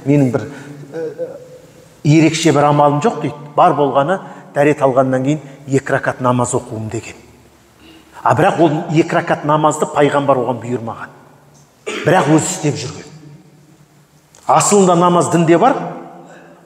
менің бір ерекше бір амалым жоқ дейді. Бар болғаны дәрет алғаннан кейін 2 ракат намаз оқуым деген. Бірақ ол 2 ракат намазды пайғамбар оған бұйырмаған. Бірақ өзі істеп жүрген. Асылында намаз дінде бар,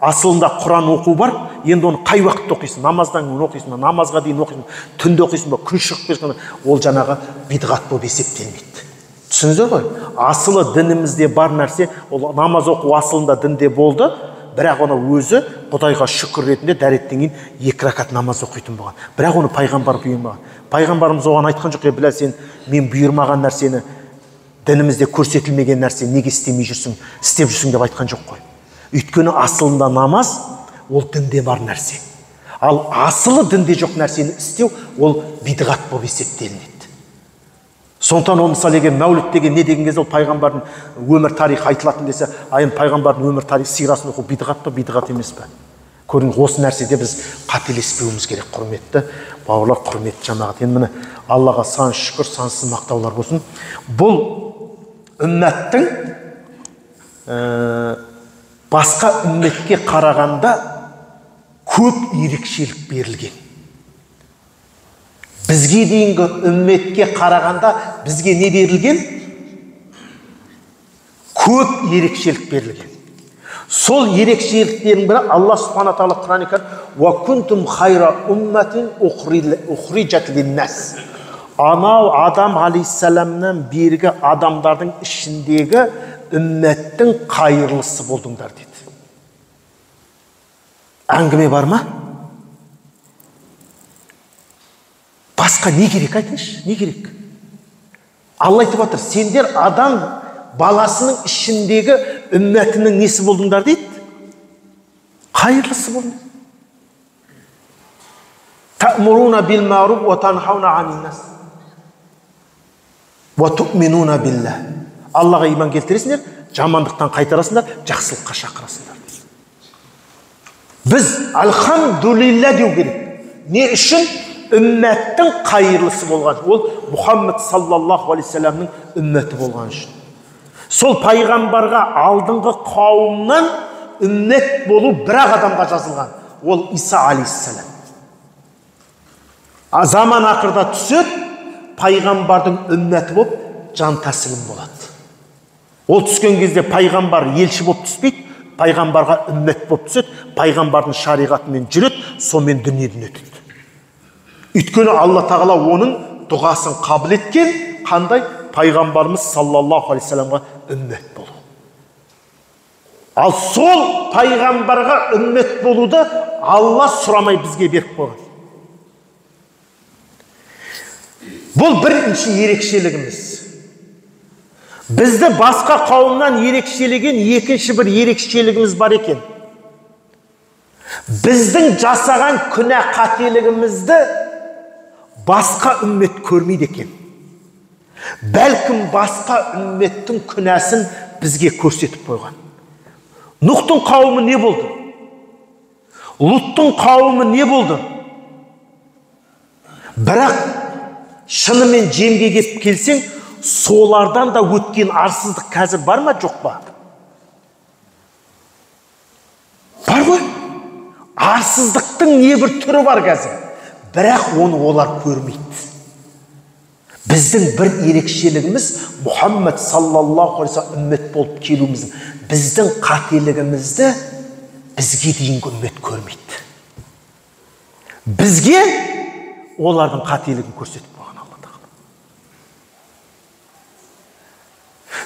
асылында Құран оқу бар. Енді оны қай уақытта оқисың? Намаздан кейін оқисың ба, намазға дейін оқисың ба, түнде оқисың ба, күн шығып кеткенде ол жаңағы бидғат болып есептелмейді. Түсіндіңіздер ғой? Асылы дінімізде бар нәрсе, ол намаз оқу асылында дінде болды, бірақ оны өзі Құдайға шүкір ретінде дәреттен кейін 2 ракат намаз оқитын болған. Бірақ оны пайғамбар бұйырмаған. Пайғамбарымыз оған айтқан жоқ, білә сен мен бұйырмаған нәрсені, дінімізде көрсетілмеген нәрсе неге істемей жүрсің, істеп жүрсің деп айтқан жоқ қой. Өйткені асылында намаз ол дінде бар нәрсе. Ал асылы дінде жоқ нәрсені істеу ол бидғат болып есептелінеді. Сондықтан ол мысалы егер мәуліт деген не деген кезде ол пайғамбардың өмір тарихы айтылатын десе, енді пайғамбардың өмір тарихы сирасын оқу бидғат па, бидғат емес пе? Көрдіңіз, осы нәрседе біз қателеспеуіміз керек, құрметті бауырлар, құрметті жамағат. Енді міне Аллаға сан шүкір, сансыз мақтаулар болсын. Бұл үмметтің басқа үмметке қарағанда көп ерекшелік берілген. Бізге дейінгі үмметке қарағанда бізге не берілген? Көп ерекшелік берілген. Сол ерекшеліктердің бірі Алла Субхана тағала Құран-ы Кәрім «Ва күнтум хайра умматин ухриджат линнас». Анау Адам алейхиссаламнан бергі адамдардың ішіндегі үмметтің қайырлысы болдыңдар деді. Әңгіме бар ма? Басқа не керек айтыңызшы, не керек? Алла айтып жатыр, сендер адам баласының ішіндегі үмметінің несі болдыңдар дейді? Қайырлысы болдыңдар. Ta'muruna bil ma'ruf wa tanhauna 'anil nas wa tu'minuna billah. Аллаға иман келтіресіңдер, жамандықтан қайтарасыңдар, жақсылыққа шақырасыңдар. Біз алхамдулилля деу керек. Не үшін? Үмметтің қайырлысы болған. Ол Мұхаммед саллаллаху алейхи саламның үмметі болған үшін. Сол пайғамбарға алдыңғы қауымнан үммет болу бір-ақ адамға жазылған. Ол Иса алейхиссалам. Заман ақырда түседі, пайғамбардың үмметі болып жан тәсілім болады. Ол түскен кезде пайғамбар елші болып түспейді, пайғамбарға үммет болып түседі, пайғамбардың шариғатымен жүреді, сонымен дүниеден өтеді. Өйткені Алла тағала оның дұғасын қабыл еткен, қандай? Пайғамбарымыз саллаллаху алейхи саламға үммет болу. Ал сол пайғамбарға үммет болуды Алла сұрамай бізге беріп қойған. Бұл бірінші ерекшелігіміз. Бізді басқа қауымнан ерекшелеген екінші бір ерекшелігіміз бар екен. Біздің жасаған күнә қателігімізді басқа үммет көрмейді екен. Бәлкім басқа үмметтің күнәсін бізге көрсетіп қойған. Нұхтың қауымы не болды? Луттың қауымы не болды? Бірақ шынымен жемге келіп келсең, солардан да өткен арсыздық қазір бар ма, жоқ па? Бар ғой? Арсыздықтың не бір түрі бар қазір. Бірақ оны олар көрмейді. Біздің бір ерекшелігіміз Мұхаммед саллаллаху алейхи салам үммет болып келуіміздің. Біздің қателігімізді бізге дейінгі үммет көрмейді. Бізге олардың қателігін көрсетіп қойған Алла тағала.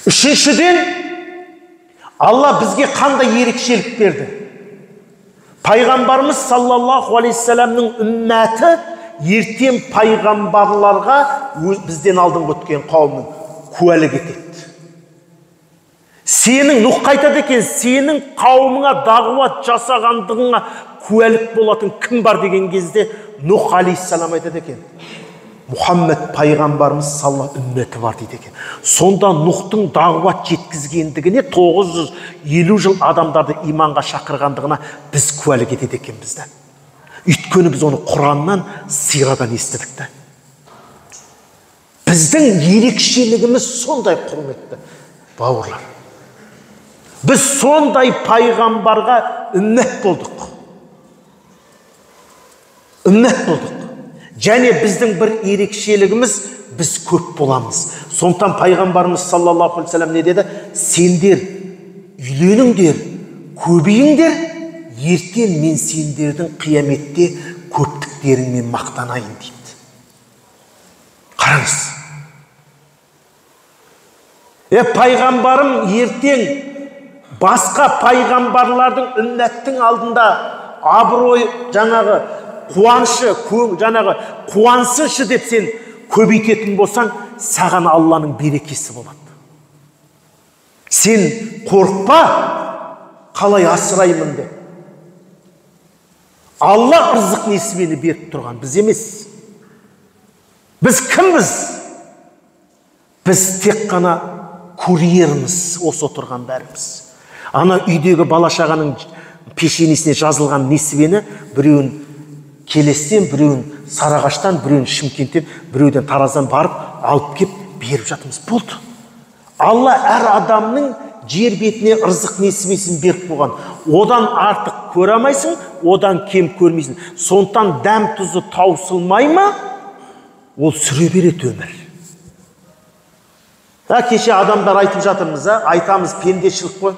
Үшіншіден, Алла бізге қандай ерекшелік берді? Пайғамбарымыз саллаллаху алейхи саламның үмметі ертең пайғамбарларға бізден алдыңғы өткен қауымның куәлік етеді. Сенің Нұх айтады екен, сенің қауымыңа дағуат жасағандығыңа куәлік болатын кім бар деген кезде Нұх алейхиссалам айтады екен. Мұхаммед пайғамбарымыз саллаллаху үмметі бар дейді екен. Сонда Нұхтың дағуат жеткізгендігіне 950 жыл адамдарды иманға шақырғандығына біз куәлік етеді екен бізді. Өйткені біз оны Құраннан, сирадан естідік те. Біздің ерекшелігіміз сондай, құрметті бауырлар. Біз сондай пайғамбарға үммет болдық. Үммет болдық. Және біздің бір ерекшелігіміз, біз көп боламыз. Сондықтан пайғамбарымыз саллаллаху алейхи вассалам не деді? Сендер үйленіңдер, көбейіңдер, ертең мен сендердің қияметте көптіктеріңмен мақтанайын дейді. Қараңыз. Пайғамбарым ертең басқа пайғамбарлардың үмметтің алдында абырой, жаңағы қуанышы, жаңағы қуансыншы деп сен көбейтетін болсаң, саған Алланың берекесі болады. Сен қорықпа, қалай асыраймын деп. Алла ырзық несібені беріп тұрған, біз емес. Біз кімбіз? Біз тек қана курьерміз, осы отырған бәріміз. Ана үйдегі бала-шағаның пешенесіне жазылған несібені біреуін Келестен, біреуін Сарағаштан, біреуін Шымкенттен, біреуден Тараздан барып, алып кеп беріп жатырмыз. Болды. Алла әр адамның жер бетіне ырзық несібесін беріп қойған. Одан артық көре алмайсың, одан кем көрмейсің. Сондықтан дәм тұзы таусылмай ма? Ол сүре береді өмір. Кеше адамдар айтып жатырмыз, айтамыз пендешілік қой.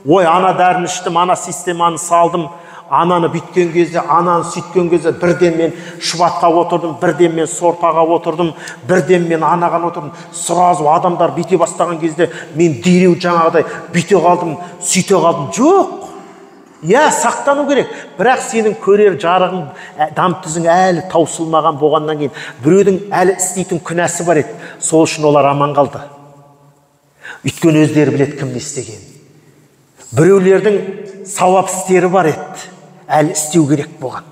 Ой, ана дәріні іштім, ана системаны салдым, ананы бүйткен кезде, ананы сүйткен кезде, бірден мен шұбатқа отырдым, бірден мен сорпаға отырдым, бірден мен анаған отырдым. Сразу адамдар бүйте бастаған кезде мен дереу жаңағыдай бүйте қалдым, сүйте қалдым. Жоқ. Сақтану керек. Бірақ сенің көрер жарығың, дам тұзың әлі таусылмаған болғаннан кейін, біреудің әлі істейтін күнәсі бар еді. Сол үшін олар аман қалды. Өйткені өздері біледі кім не істеген. Біреулердің сауап істері бар еді, әлі істеу керек болған.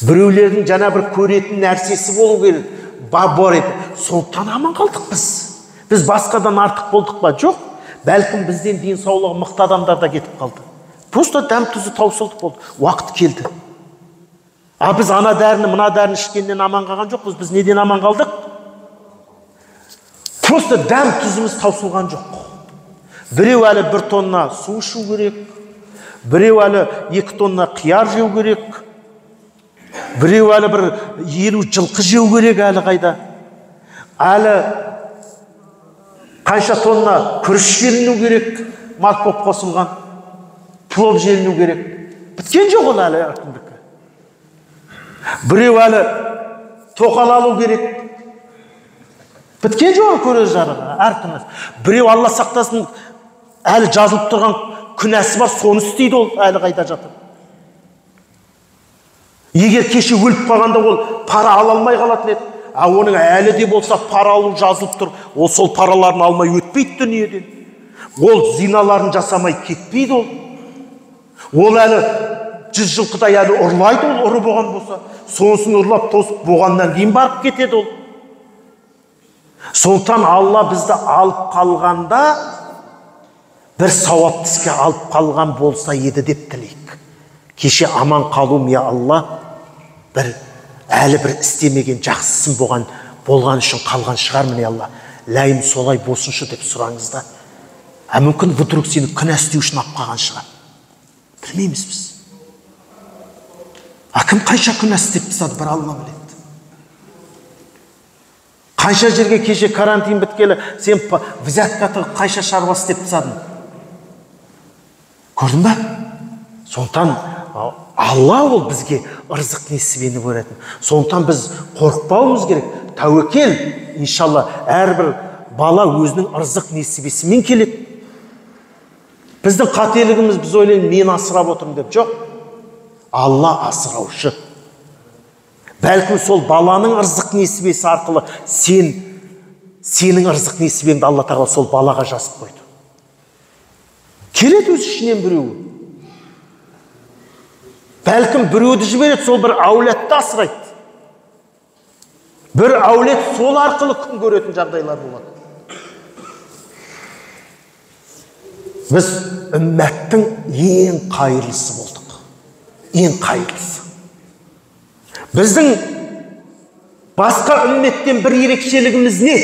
Біреулердің жаңа бір көретін нәрсесі болу керек, бар еді. Сондықтан аман қалдық біз. Біз басқадан артық болдық па? Жоқ. Бәлкім бізден денсаулығы мықты адамдар да кетіп қалды. Просто дәм тұзы таусылдық болды. Уақыт келді. Біз ана дәріні, мына дәріні ішкеннен аман қалған жоқпыз. Біз неден аман қалдық? Просто дәм тұзымыз таусылған жоқ. Біреу әлі 1 тонна су ішу керек, біреу әлі 2 тонна қияр жеу керек, біреу әлі 50 жылқы жеу керек әлі қайда. Әлі қанша тонна күріш желіну керек, морковь қосылған, плов желіну керек. Біткен жоқ ол әлі әркімдікі. Біреу әлі тоқал алу керек. Біткен жоқ көрер жарығы, әркіміз. Біреу Алла сақтасын, әлі жазылып тұрған күнәсі бар, соны істейді ол, әлі қайда жатыр. Егер кеше өліп қалғанда ол пара ала алмай қалатын еді. Оның әлі де болса пара алу жазылып тұр. Ол сол параларын алмай өтпейді дүниеден. Ол зиналарын жасамай кетпейді ол. Ол әлі 100 жылқыдай әлі ұрлайды ол, ұры болған болса. Сонысын ұрлап тосып болғаннан кейін барып кетеді ол. Сондықтан Алла бізді алып қалғанда бір сауапты іске алып қалған болса еді деп тілейік. Кеше аман қалуым, я Алла, әлі бір істемеген жақсысын болған үшін қалған шығармын, я Алла. Ләйім солай болсыншы деп сұраңыз да. Мүмкін вдруг сені күнә істеу үшін алып қалған шығар. Білмейміз біз. Кім қанша күнә істеп тастады, бір Алла біледі. Қанша жерге кеше карантин біткелі, сен взятка қанша шаруа істеп тастадың. Көрдің ба? Сондықтан Алла ол бізге ырзық несібені көретін. Сондықтан біз қорықпауымыз керек. Тәуекел, иншалла, әрбір бала өзінің ырзық несібесімен келеді. Біздің қателігіміз, біз ойлаймыз, мен асырап отырмын деп. Жоқ. Алла асыраушы. Бәлкім сол баланың ырзық несібесі арқылы сенің ырзық несібеңді Алла тағала сол балаға жазып қойды. Келеді өз ішінен біреу. Бәлкім біреуді жібереді, сол бір әулетті асырайды. Бір әулет сол арқылы күн көретін жағдайлар болады. Біз үмметтің ең қайырлысы болдық. Ең қайырлысы. Біздің басқа үмметтен бір ерекшелігіміз не?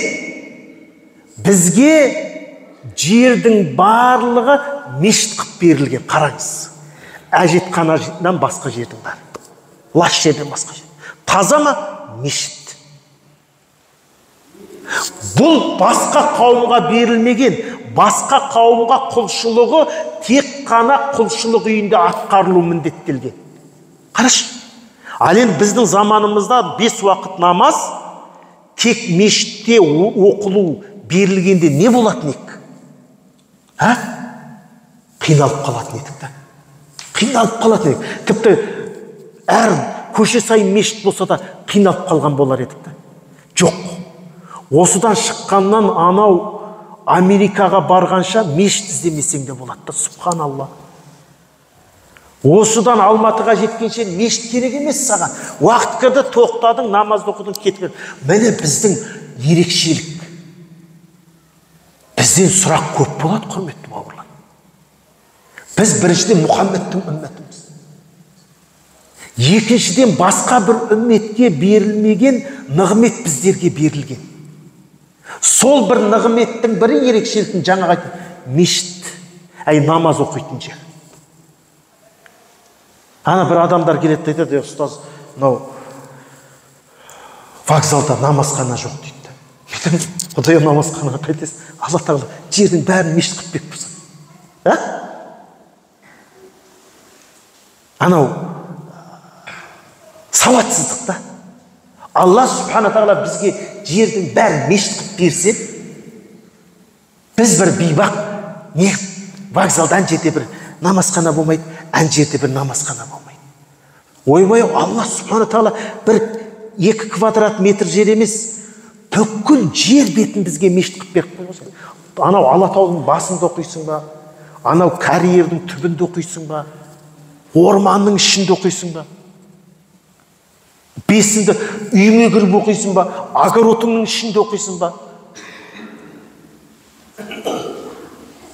Бізге жердің барлығы мешіт қып берілген. Қараңыз, әжетханадан басқа жердің бәрі, лас жерден басқа жер. Таза ма? Мешіт. Бұл басқа қауымға берілмеген, басқа қауымға құлшылығы тек қана құлшылық үйінде атқарылу міндеттелген. Қарашы, ал енді біздің заманымызда 5 уақыт намаз тек мешітте оқылу берілгенде не болатын ек? Қиналып қалатын едік та. Қиналып қалатын едік. Тіпті әр көше сайын мешіт болса да қиналып қалған болар едік та. Жоқ. Осыдан шыққаннан анау Америкаға барғанша мешіт іздемесең де болады да, субханалла. Осыдан Алматыға жеткенше мешіт керек емес саған. Уақыт кірді, тоқтадың, намазды оқыдың, кеткен. Міне біздің ерекшелік. Бізден сұрақ көп болады, құрметті бауырлар. Біз біріншіден Мұхаммедтің үмметіміз. Екіншіден басқа бір үмметке берілмеген нығмет біздерге берілген. Сол бір нығметтің бірі ерекшеліктің жаңағы мешіт, намаз оқитын жер. Ана бір адамдар келеді дейді, ұстаз, вокзалда намазхана жоқ дейді. Құдай намазханаға қайтесіз? Алла тағала жердің бәрін мешіт қып бек болсын. Анау сауатсыздық та. Алла субхана тағала бізге жердің бәрін мешіт қып берсе, біз бір бейбақ, вокзалда ан жерде бір намазхана болмайды, ан жерде бір намазхана болмайды. Ойбай, Алла субхана тағала бір 2 квадрат метр жер емес, бүкіл жер бетін бізге мешіт қып беріп қойған. Анау Алатаудың басында оқисың ба, анау карьердің түбінде оқисың ба, орманның ішінде оқисың ба, бесінде үйіңе кіріп оқисың ба, огородыңның ішінде оқисың ба,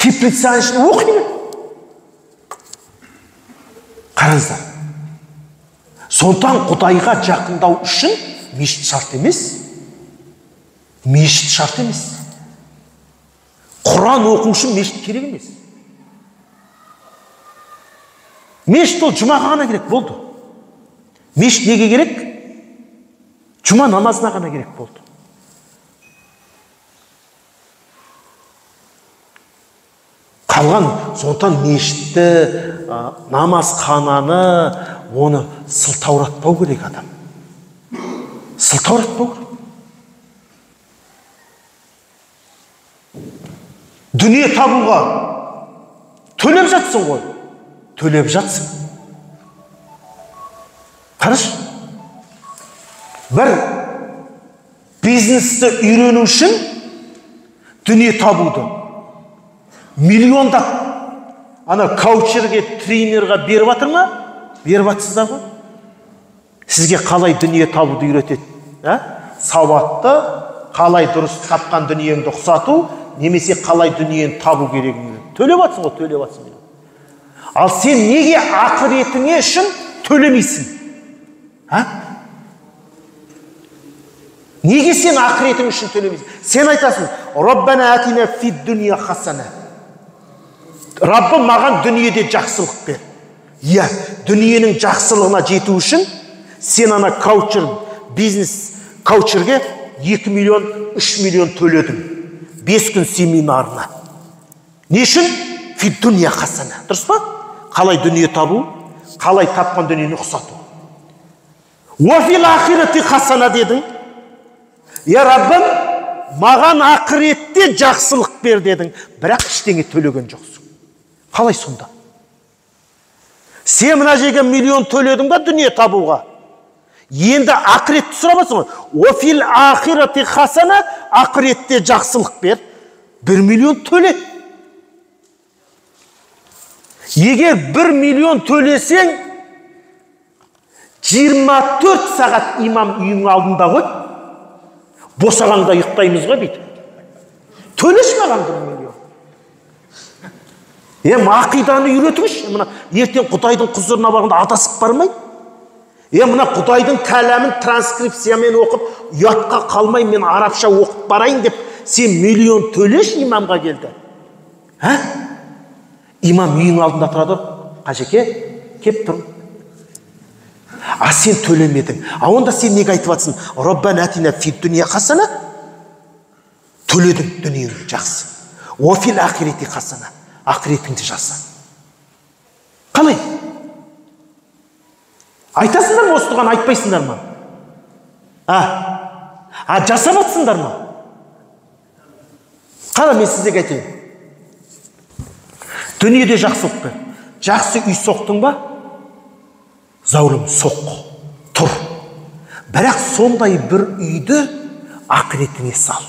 теплицаның ішінде оқи ма? Қараңыздар. Сондықтан Құдайға жақындау үшін мешіт шарт емес. Мешіт шарт емес. Құран оқу үшін мешіт керек емес. Мешіт ол жұмаға ғана керек болды. Мешіт неге керек? Жұма намазына ғана керек болды. Қалған, сондықтан мешітті, намазхананы, оны сылтауратпау керек адам. Сылтауратпау керек. Дүние табуға төлеп жатсың ғой. Төлеп жатсың. Қараш, бір бизнесті үйрену үшін дүние табуды миллиондап ана каучерге, тренерға беріп атыр ма? Беріп атсыздар ғой. Сізге қалай дүние табуды үйретеді? Сауатты, қалай дұрыс тапқан дүниеңді ұқсату, немесе қалай дүниені табу керегін үйретеді. Төлеп атсың ғой, төлеп атсың. Ал сен неге ақыретіңе үшін төлемейсің? Неге сен ақыретің үшін төлемейсің? Сен айтасың, Раббана атина фид дүния хасана. Раббым маған дүниеде жақсылық бер. Иә, дүниенің жақсылығына жету үшін сен ана каучер, бизнес каучерге 2 миллион, 3 миллион төледің. 5 күн семинарына. Не үшін? Фид дүния хасана. Дұрыс па? Қалай дүние табу, қалай тапқан дүниені ұқсату. Уафил ахирати хасана дедің. Я Раббым, маған ақыретте жақсылық бер дедің, бірақ ештеңе төлеген жоқсың. Қалай сонда? Сен мына жерге миллион төледің ба дүние табуға? Енді ақыретті сұрабасың ғой. Уафил ахирати хасана, ақыретте жақсылық бер, 1 миллион төле. Егер 1 миллион төлесең, 24 сағат имам үйің алдында ғой. Босағанда ұйықтаймыз ғой бейді. Төлеш маған 1 миллион. Ақиданы үйретіңізші. Мына ертең Құдайдың құзырына барғанда адасып бармай. Мына Құдайдың кәләмін транскрипциямен оқып, ұятқа қалмай мен арабша оқып барайын деп, сен миллион төлеш имамға келді. Имам үйің алдында тұрады, қажеке, кеп тұр. А сен төлемедің. А онда сен неге айтып жатсың? Роббана атина фид дүния хасана. Төледің дүниеңді жақсы. Офил ақирети хасана. Ақиретіңді жаса. Қалай? Айтасыңдар ма осы тұрған, айтпайсыңдар ма? Жасап атсыңдар ма? Қара, мен сіздерге айтайын. Дүниеде жақсылық бар. Жақсы үй соқтың ба? Заулым, соқ, тұр. Бірақ сондай бір үйді ақыретіңе сал.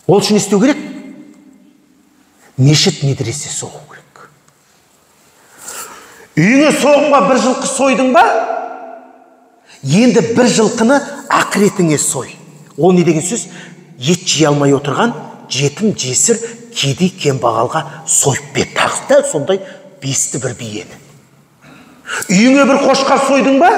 Ол үшін істеу керек? Мешіт медресе соғу керек. Үйіңе соғымға бір жылқы сойдың ба? Енді бір жылқыны ақыретіңе сой. Ол не деген сөз? Ет жей алмай отырған жетім, жесір, кедей, кембағалға сойып бер. Тағы сондай бесті бір биені. Үйіңе бір қошқар сойдың ба?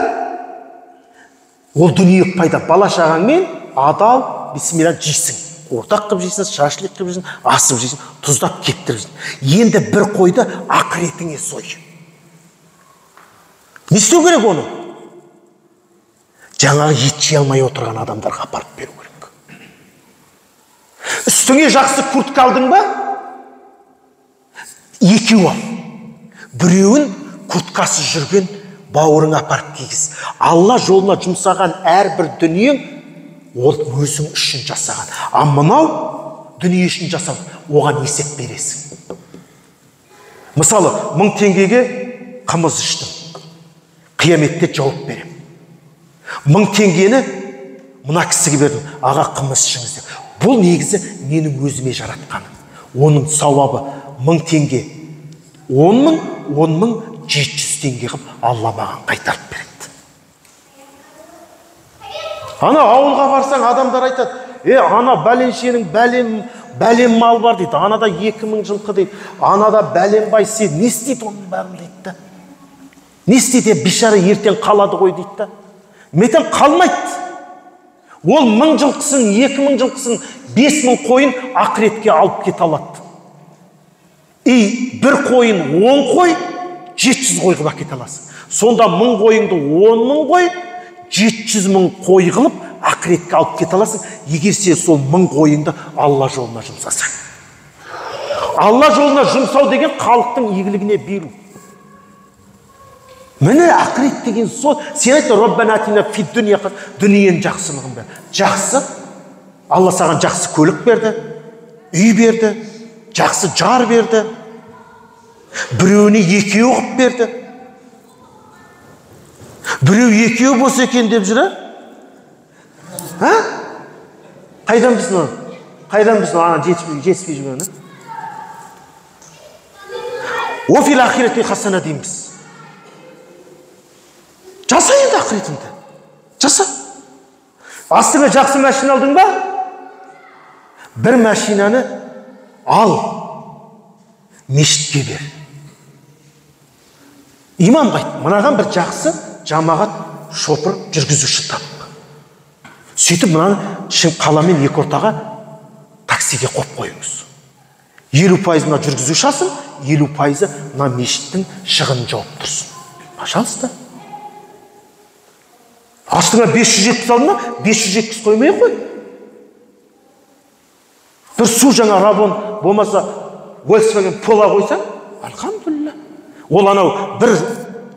Ол дүние пайда. Бала шағаңмен адал, бисмилла жейсің. Ортақ қып жейсің, шашлық қып жейсің, асып жейсің, тұздап кептіріп жейсің. Енді бір қойды ақыретіңе сой. Не істеу керек оны? Жаңағы ет жей алмай отырған адамдарға апарып беру керек. Үстіңе жақсы куртка алдың ба? Екеу ал. Біреуін курткасы жүрген бауырыңа апарып кигіз. Алла жолына жұмсаған әрбір дүниең ол өзің үшін жасаған. А мынау дүние үшін жасау, оған есеп бересің. Мысалы, 1000 теңгеге қымыз іштім. Қияметте жауап берем. 1000 теңгені мына кісіге бердім. Аға, қымыз ішіңіз деп. Бұл негізі менің өзіме жаратқаным. Оның сауабы 1000 теңге 10.700 теңге қып Алла маған қайтарып береді. Ана ауылға барсаң адамдар айтады, ана бәленшенің бәлем мал бар дейді. Анада 2000 жылқы дейді. Анада бәлем бай, сен не істейді оның бәрін дейді да. Не істейді, бишара ертең қалады ғой дейді да. Метен қалмайды. Ол 1000 жылқысын, 2000 жылқысын, 5000 қойын ақыретке алып кете алады. Бір қойын 10 қой, 700 қой қылып кете аласың. Сонда 1000 қойыңды 10.000 қой, 700.000 қой қылып ақыретке алып кете аласың, егер сен сол 1000 қойыңды Алла жолына жұмсасаң. Алла жолына жұмсау деген халықтың игілігіне беру. Міне ақырет деген сол. Сен айтты, Роббана атина фид дүния хасана, дүниенің жақсылығын бер. Жақсы. Алла саған жақсы көлік берді, үй берді, жақсы жар берді. Біреуіне екеу қып берді. Біреу екеу болса екен деп жүр, Қайдан біздің оны? Қайдан біздің ана жетіспей жүргені? Офил ақирети хасана дейміз. Жаса енді ақыретіңді. Жаса. Астыңа жақсы машина алдың ба? Бір машинаны ал. Мешітке бер. Имам қайт. Мынаған бір жақсы жамағат шопыр жүргізуші тап. Сөйтіп мынаны қаламен екі ортаға таксиге қоп қойыңыз. 50% мына жүргізуші алсын, 50% мына мешіттің шығынын жауып тұрсын. Пожалуйста. Астыңа 570 алдың, 570 қоймай қой. Бір су жаңа Равон болмаса Volkswagen Pola қойсаң, алхамдулилля. Ол анау бір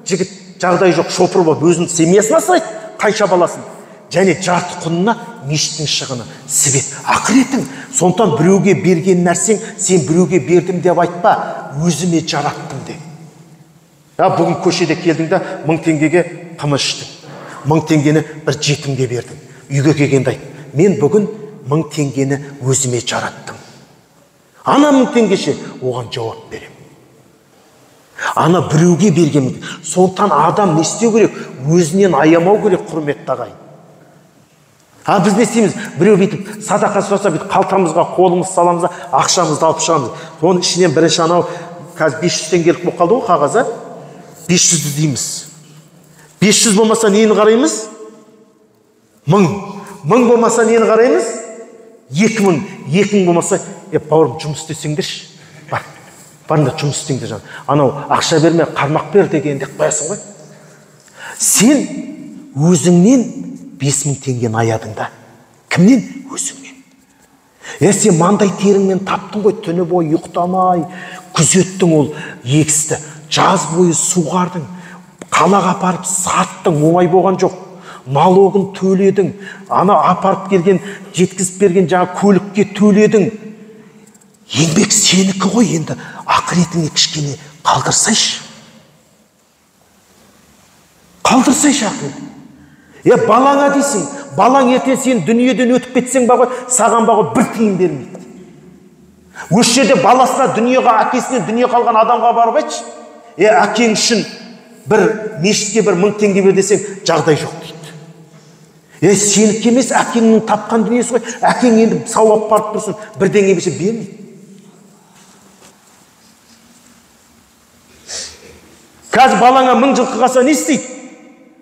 жігіт жағдай жоқ шопыр болып өзінің семьясына сұрайды, қанша баласын. Және жарты құнына мешіттің шығыны, себет, ақыретің. Сондықтан біреуге берген нәрсең, сен біреуге бердім деп айтпа, өзіме жараттым де. Бүгін көшеде келдің да 1000 теңгеге қымыз іштің. 1000 теңгені бір жетімге бердің. Үйге келгенде айт, мен бүгін 1000 теңгені өзіме жараттым. Ана 1000 теңгеше оған жауап берем. Ана біреуге берген. Сондықтан адам не істеу керек? Өзінен аямау керек, құрметті ағайын. Біз не істейміз? Біреу бүйтіп садақа сұраса, бүйтіп қалтамызға қолымыз саламыз, ақшамызды алып шығамыз. Оның ішінен бірінші анау қазір 500 теңгелік болып қалды ғой қағазы. 500 дейміз. 500 болмаса нені қараймыз? 1000. 1000 болмаса нені қараймыз? 2000. 2000 болмаса, бауырым жұмыс істесеңдерші. барыңдар жұмыс істеңдер жаңа. Анау ақша берме, қармақ бер дегенде қоясың ғой. Сен өзіңнен 5000 теңгені аядың да. Кімнен? Өзіңнен. Сен маңдай теріңмен таптың ғой, түні бойы ұйықтамай, күзеттің ол егісті, жаз бойы суғардың, қалаға апарып саттың, оңай болған жоқ. Налогын төледің, ана апарып келген, жеткізіп берген жаңа көлікке төледің. Еңбек сенікі ғой, енді ақыретіңе кішкене қалдырсайшы. Қалдырсайшы ақырет. Балаңа дейсің, балаң ертең сен дүниеден өтіп кетсең бағой, саған бағой бір тиын бермейді. Осы жерде баласына, дүниеға, әкесіне дүние қалған адамға барып айтшы. Әкең үшін бір мешітке 1000 теңге бер десең, жағдай жоқ дейді. Сенікі емес, әкеңнің тапқан дүниесі ғой. Әкең енді сауап барып тұрсын, бірдеңе берсе бермейді. Қазір балаңа 1000 жылқы қалса не істейді?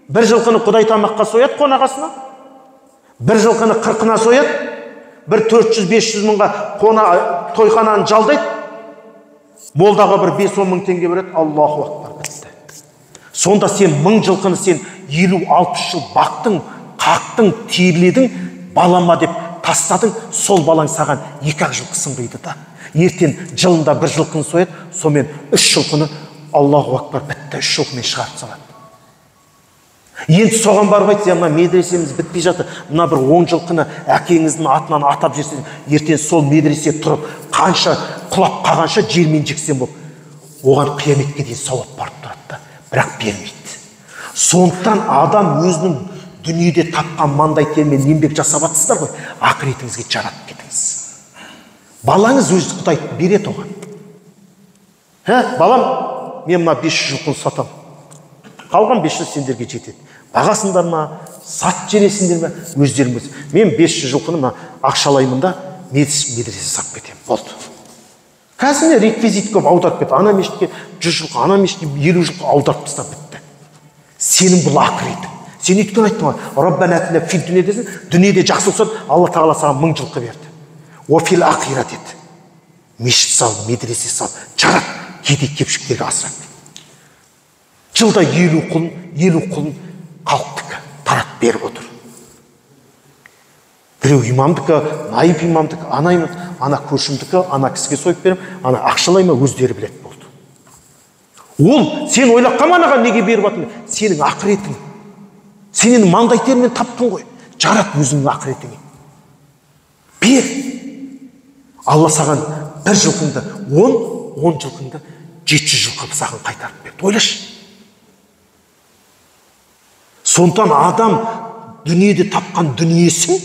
Бір жылқыны Құдай тамаққа сояды қонағасына, бір жылқыны 40-ына сояды, бір 400-500 мыңға тойхананы жалдайды, молдаға бір 5-10 мың теңге береді, Аллаху акбар, бітті. Сонда сен 1000 жылқыны сен 50-60 жыл бақтың, қақтың, терледің, балама деп тастадың, сол балаң саған 2-ақ жылқысын қиды да. Ертең жылында бір жылқыны сояды, сонымен 3 жылқыны, Аллаху акбар, бітті, 3 жылқымен шығарып салады. Енді соған барып айтса, мына медресеміз бітпей жатыр, мына бір 10 жылқыны әкеңіздің атынан атап жерсен, ертең сол медресе тұрып, қанша құлап қалғанша жермен жексен болып, оған қияметке дейін сауап барып тұрады, бірақ бермейді. Сондықтан адам өзінің дүниеде тапқан маңдай термен еңбек жасап жатсыздар ғой, ақыретіңізге жаратып кетіңіз. Балаңыз өзі Құдай береді оған. Балам, мен мына 500 жылқыны сатамын. Қалған 500 сендерге жетеді. Бағасындар ма, сат жересіңдер ме, өздеріңіз. Мен 500 жылқыны ақшалаймын да, медресе сап кетемін. Болды. Қазір реквизит көп аударып кетті. Ана мешітке 100 жылқы, ана мешітке 50 жылқы аударып тастап бітті. Сенің бұл ақыретің. Сен өйткені айттың ғой, Раббана атина фид дүние десің, дүниеде жақсы болса, Алла тағала саған 1000 жылқы берді. Офил ақира деді. Мешіт сал, медресе сал, жарат, кедей кепшіктерге асырап. Жылда 50 құлын халықтікі таратып беріп отыр. Біреу имамдікі, наиб имамдікі, ана көршімдікі, ана кісіге сойып беріп, ана ақшалай ма өздері біледі болды. Ол сен ойлап қаманаған неге беріп отыр? Сенің ақыретің. Сенің маңдай термен таптың ғой. Жарат өзіңнің ақыретіңе. Бер. Алла саған бір жылқыңды, 10 жылқыңды 700 жылқы саған қайтарып берді. Ойлашы. Сондықтан адам дүниеде тапқан дүниесін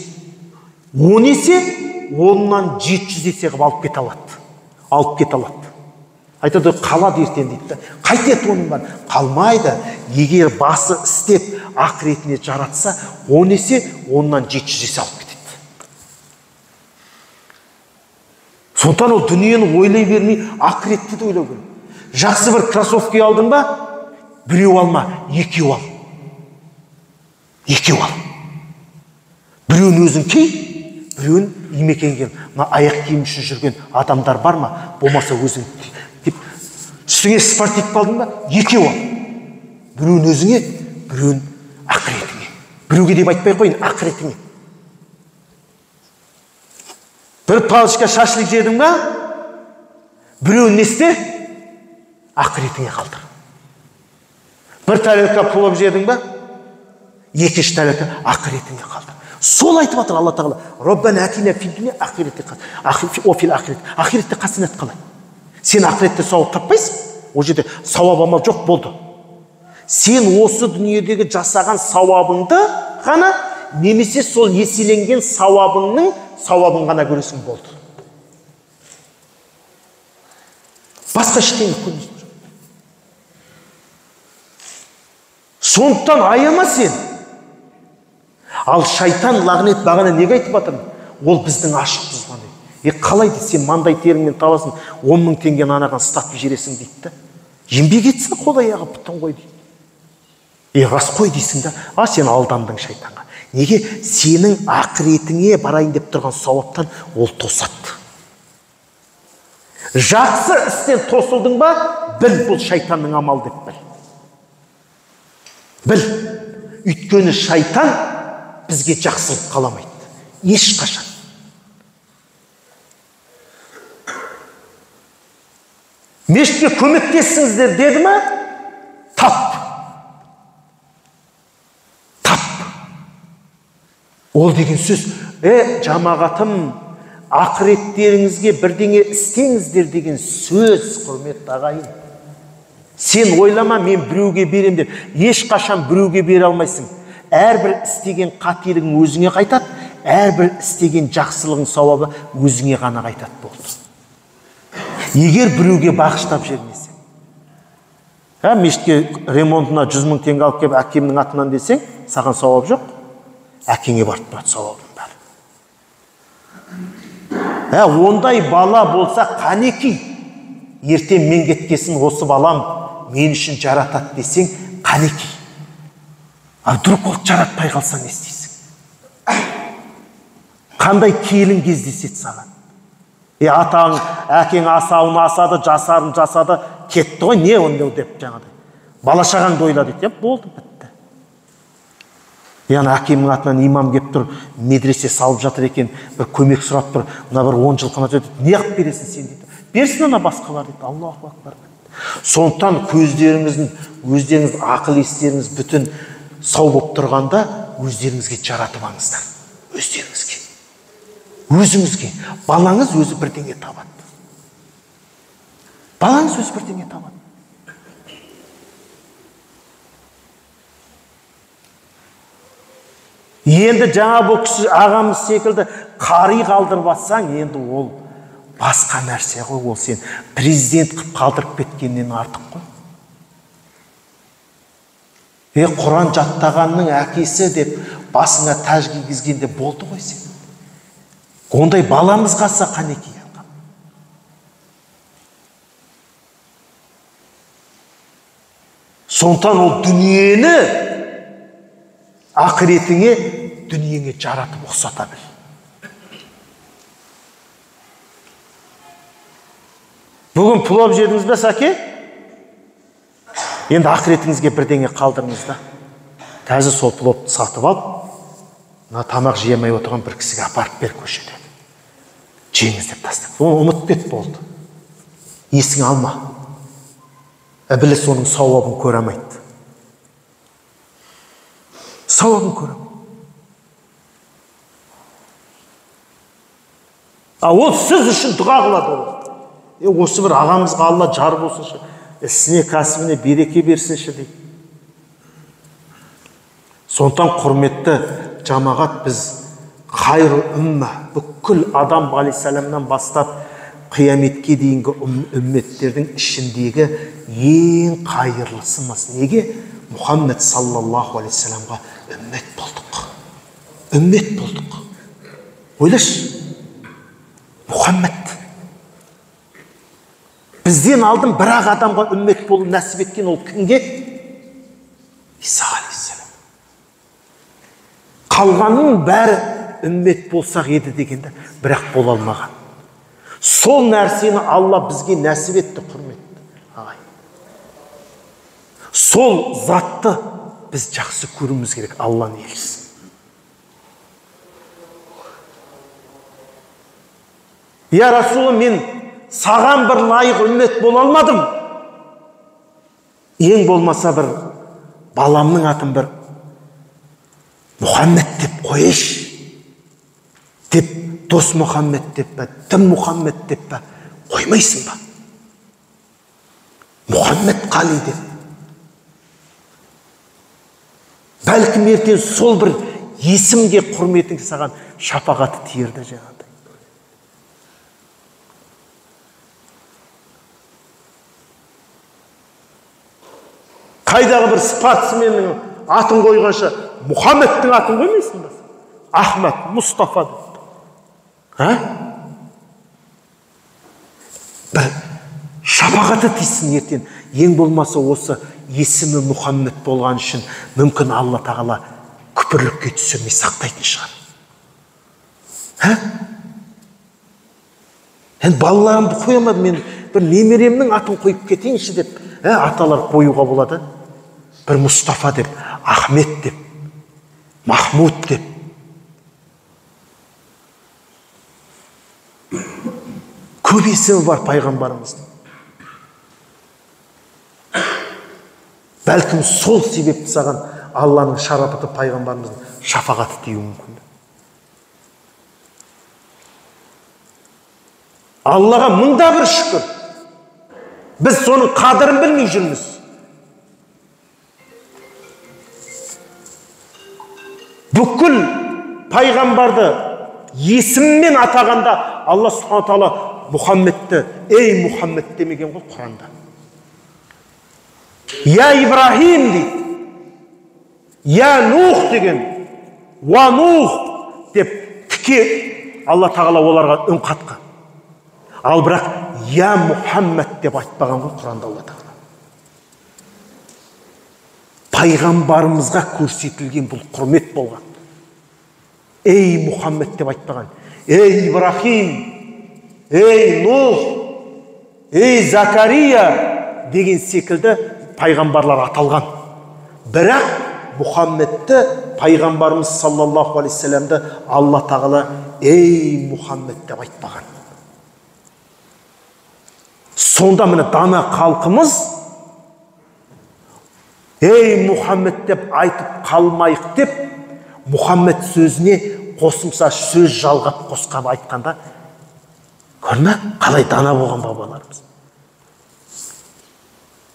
10 есе, оннан 700 есе қып алып кете алады. Айтады, қалады ертең дейді. Қайтеді оның бар? Қалмайды. Егер басы істеп, ақыретіне жаратса, 10 есе, оннан 700 есе алып кетеді. Сондықтан ол дүниені ойлай бермей, ақыретті де ойлау керек. Жақсы бір кроссовки алдың ба? Біреу алма, екеу ал. Біреуін өзің кей, біреуін имекенген. Мына аяқ киім үшін жүрген адамдар бар ма? Болмаса өзің деп. Үстіңе спортивка алдың ба? Екеу ал. Біреуін өзіңе, біреуін ақыретіңе. Біреуге деп айтпай қойын, ақыретіңе. Бір палычка шашлик жедің ба? Біреуін не істе? Ақыретіңе қалдыр. Бір тарелка плов жедің ба? Екінші тарелка ақыретіңе қалдыр. Сол айтып жатыр Алла тағала. Раббана атина фид дуния ахиретте қасынат қалай. Сен ақыретте сауап таппайсың. Ол жерде сауап амал жоқ болды. Сен осы дүниедегі жасаған сауабыңды ғана, немесе сол еселенген сауабыңның сауабын ғана көресің болды. Басқа ештеңе көрмейсің. Сондықтан аяма сен. Ал шайтан лағнет бағана неге айтып жатыр? Ол біздің ашық бұзған дейді. Қалай дейді, сен маңдай теріңмен табасың, 10 мың теңгені анаған статып жересің дейді. Еңбек етсін, қол аяғы бұттың ғой дейді. Рас қой дейсің да, сен алдандың шайтанға. Неге? Сенің ақыретіңе барайын деп тұрған сауаптан ол тосады. Жақсы істен тосылдың ба, біл, бұл шайтанның амалы деп біл. Біл, өйткені шайтан бізге жақсылық қаламайды. Ешқашан. Мешітке көмектессіңіздер деді ме? Тап. Ол деген сөз, жамағатым, ақыреттеріңізге бірдеңе істеңіздер деген сөз, құрметті ағайын. Сен ойлама, мен біреуге берем деп. Ешқашан біреуге бере алмайсың. Әрбір істеген қателігің өзіңе қайтады, әрбір істеген жақсылығың сауабы өзіңе ғана қайтады болды. Егер біреуге бағыштап жібермесең, мешітке ремонтына 100 000 теңге алып келіп әкемнің атынан десең, саған сауап жоқ. Әкеңе барып тұрады сауабың бәрі. Ондай бала болса қанеки, ертең мен кеткесін осы балам мен үшін жаратады десең, қанеки. Вдруг ол жаратпай қалса не істейсің? Қандай келін кездеседі саған? Атаң, әкең асауын асады, жасарын жасады, кетті ғой, не онда деп жаңадай. Бала шағаңды ойла дейді, болды, бітті. Яғни әкемнің атынан имам кеп тұр, медресе салып жатыр екен, бір көмек сұрап тұр, мына бір 10 жыл қана өтеді, не қылып бересің сен дейді. Берсін ана басқалар дейді, Аллаху акбар. Сондықтан көздеріңіздің, өздеріңіз ақыл естеріңіз бүтін сау болып тұрғанда, өздеріңізге жаратып алыңыздар. Өздеріңізге. Өзіңізге. Балаңыз өзі бірдеңе табады. Балаңыз өзі бірдеңе табады. Енді жаңа бұл кісі ағамыз секілді қари қалдырып атсаң, енді ол басқа нәрсе ғой, ол сен президент қып қалдырып кеткеннен артық қой. Құран жаттағанның әкесі деп басыңа тәж кигізгенде болды ғой сен. Ондай баламыз қалса қанеки. Сондықтан ол дүниені ақыретіңе, дүниеңе жаратып ұқсата біл. Бүгін плов жедіңіз бе, сәке? Енді ақыретіңізге бірдеңе қалдырыңыз да. Тәзі сол пловты сатып ал, мына тамақ жемей отырған бір кісіге апарып бер көшеде. Жеңіз деп тастап. Оны ұмыт кет болды. Есің алма. Біліс оның сауабын көремейді. Сауабын көремейді. Ол сіз үшін дұға қылады ол. Осы бір ағамызға Алла жар болсыншы, ісіне, кәсібіне береке берсінші дейді. Сондықтан құрметті жамағат, біз қайры үмма, бүкіл адам алейхиссаламнан бастап қияметке дейінгі үмметтердің ішіндегі ең қайырлысымыз. Неге? Мұхаммед саллаллаху алейхиссаламға үммет болдық. Үммет болдық. Ойлаш, Мұхаммед. Бізден алдын бір-ақ адамға үммет болу нәсіп еткен, ол кімге? Иса алейхиссалам. Қалғанның бәрі үммет болсақ еді дегенде, бірақ бола алмаған. Сол нәрсені Алла бізге нәсіп етті, құрметті ағай. Сол затты біз жақсы көруіміз керек, Алланы елшісі. Я Расулы, мен саған бір лайық үммет бола алмадым. Ең болмаса бір баламның атын бір Мұхаммед деп қойыш. Деп дос Мұхаммед деп бе, тым Мұхаммед деп бе, қоймайсың ба? Мұхаммед қали деп. Бәлкім ертең сол бір есімге құрметің саған шапағаты тиерді жаңағыдай. Қайдағы бір спортсменнің атын қойғанша Мұхаммедтің атын қоймайсың ба? Ахмад, Мұстафа деп. Бір шапағаты тисін ертең. Ең болмаса осы есімі Мұхаммед болған үшін мүмкін Алла тағала күпірлікке түсірмей сақтайтын шығар. Енді балаларымды қоя алмадым, мен бір немеремнің атын қойып кетейінші деп, аталар қоюға болады. Бір Мұстафа деп, Ахмет деп, Махмуд деп. Көп есімі бар пайғамбарымыздың. Бәлкім сол себепті саған Алланың шарапаты пайғамбарымыздың шафағаты тиюі мүмкін. Аллаға мыңда бір шүкір. Біз соның қадірін білмей жүрміз. Бүкіл пайғамбарды есіммен атағанда Алла Субхану тағала Мұхаммедті ей Мұхаммед демеген ғой Құранда. Я Ибрахим дейді. Я Нух деген. Ва Нух деп тіке Алла тағала оларға үн қатқан. Ал бірақ я Мұхаммед деп айтпаған ғой Құранда Алла тағала. Пайғамбарымызға көрсетілген бұл құрмет болған. Ей Мұхаммед деп айтпаған. Ей Ибрахим, ей Нух, ей Закария деген секілді пайғамбарлар аталған. Бірақ Мұхаммедті пайғамбарымыз саллаллаху алейхи саламды Алла тағала ей Мұхаммед деп айтпаған. Сонда міне дана халқымыз ей Мұхаммед деп айтып қалмайық деп Мұхаммед сөзіне қосымша сөз жалғап қосқап айтқанда көрме қалай дана болған бабаларымыз.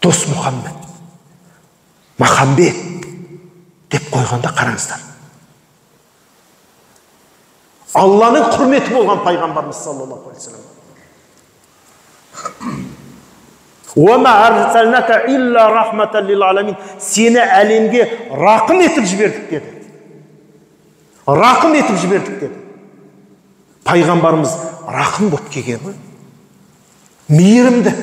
Дос Мұхаммед, Махамбет деп қойғанда қараңыздар. Алланың құрметі болған пайғамбарымыз саллаллаху алейхи салам. Уама арсалнака илля рахматан лил аламин. Сені әлемге рақым етіп жібердік деді. Рақым етіп жібердік деді. Пайғамбарымыз рақым болып келген ғой. Мейірімді.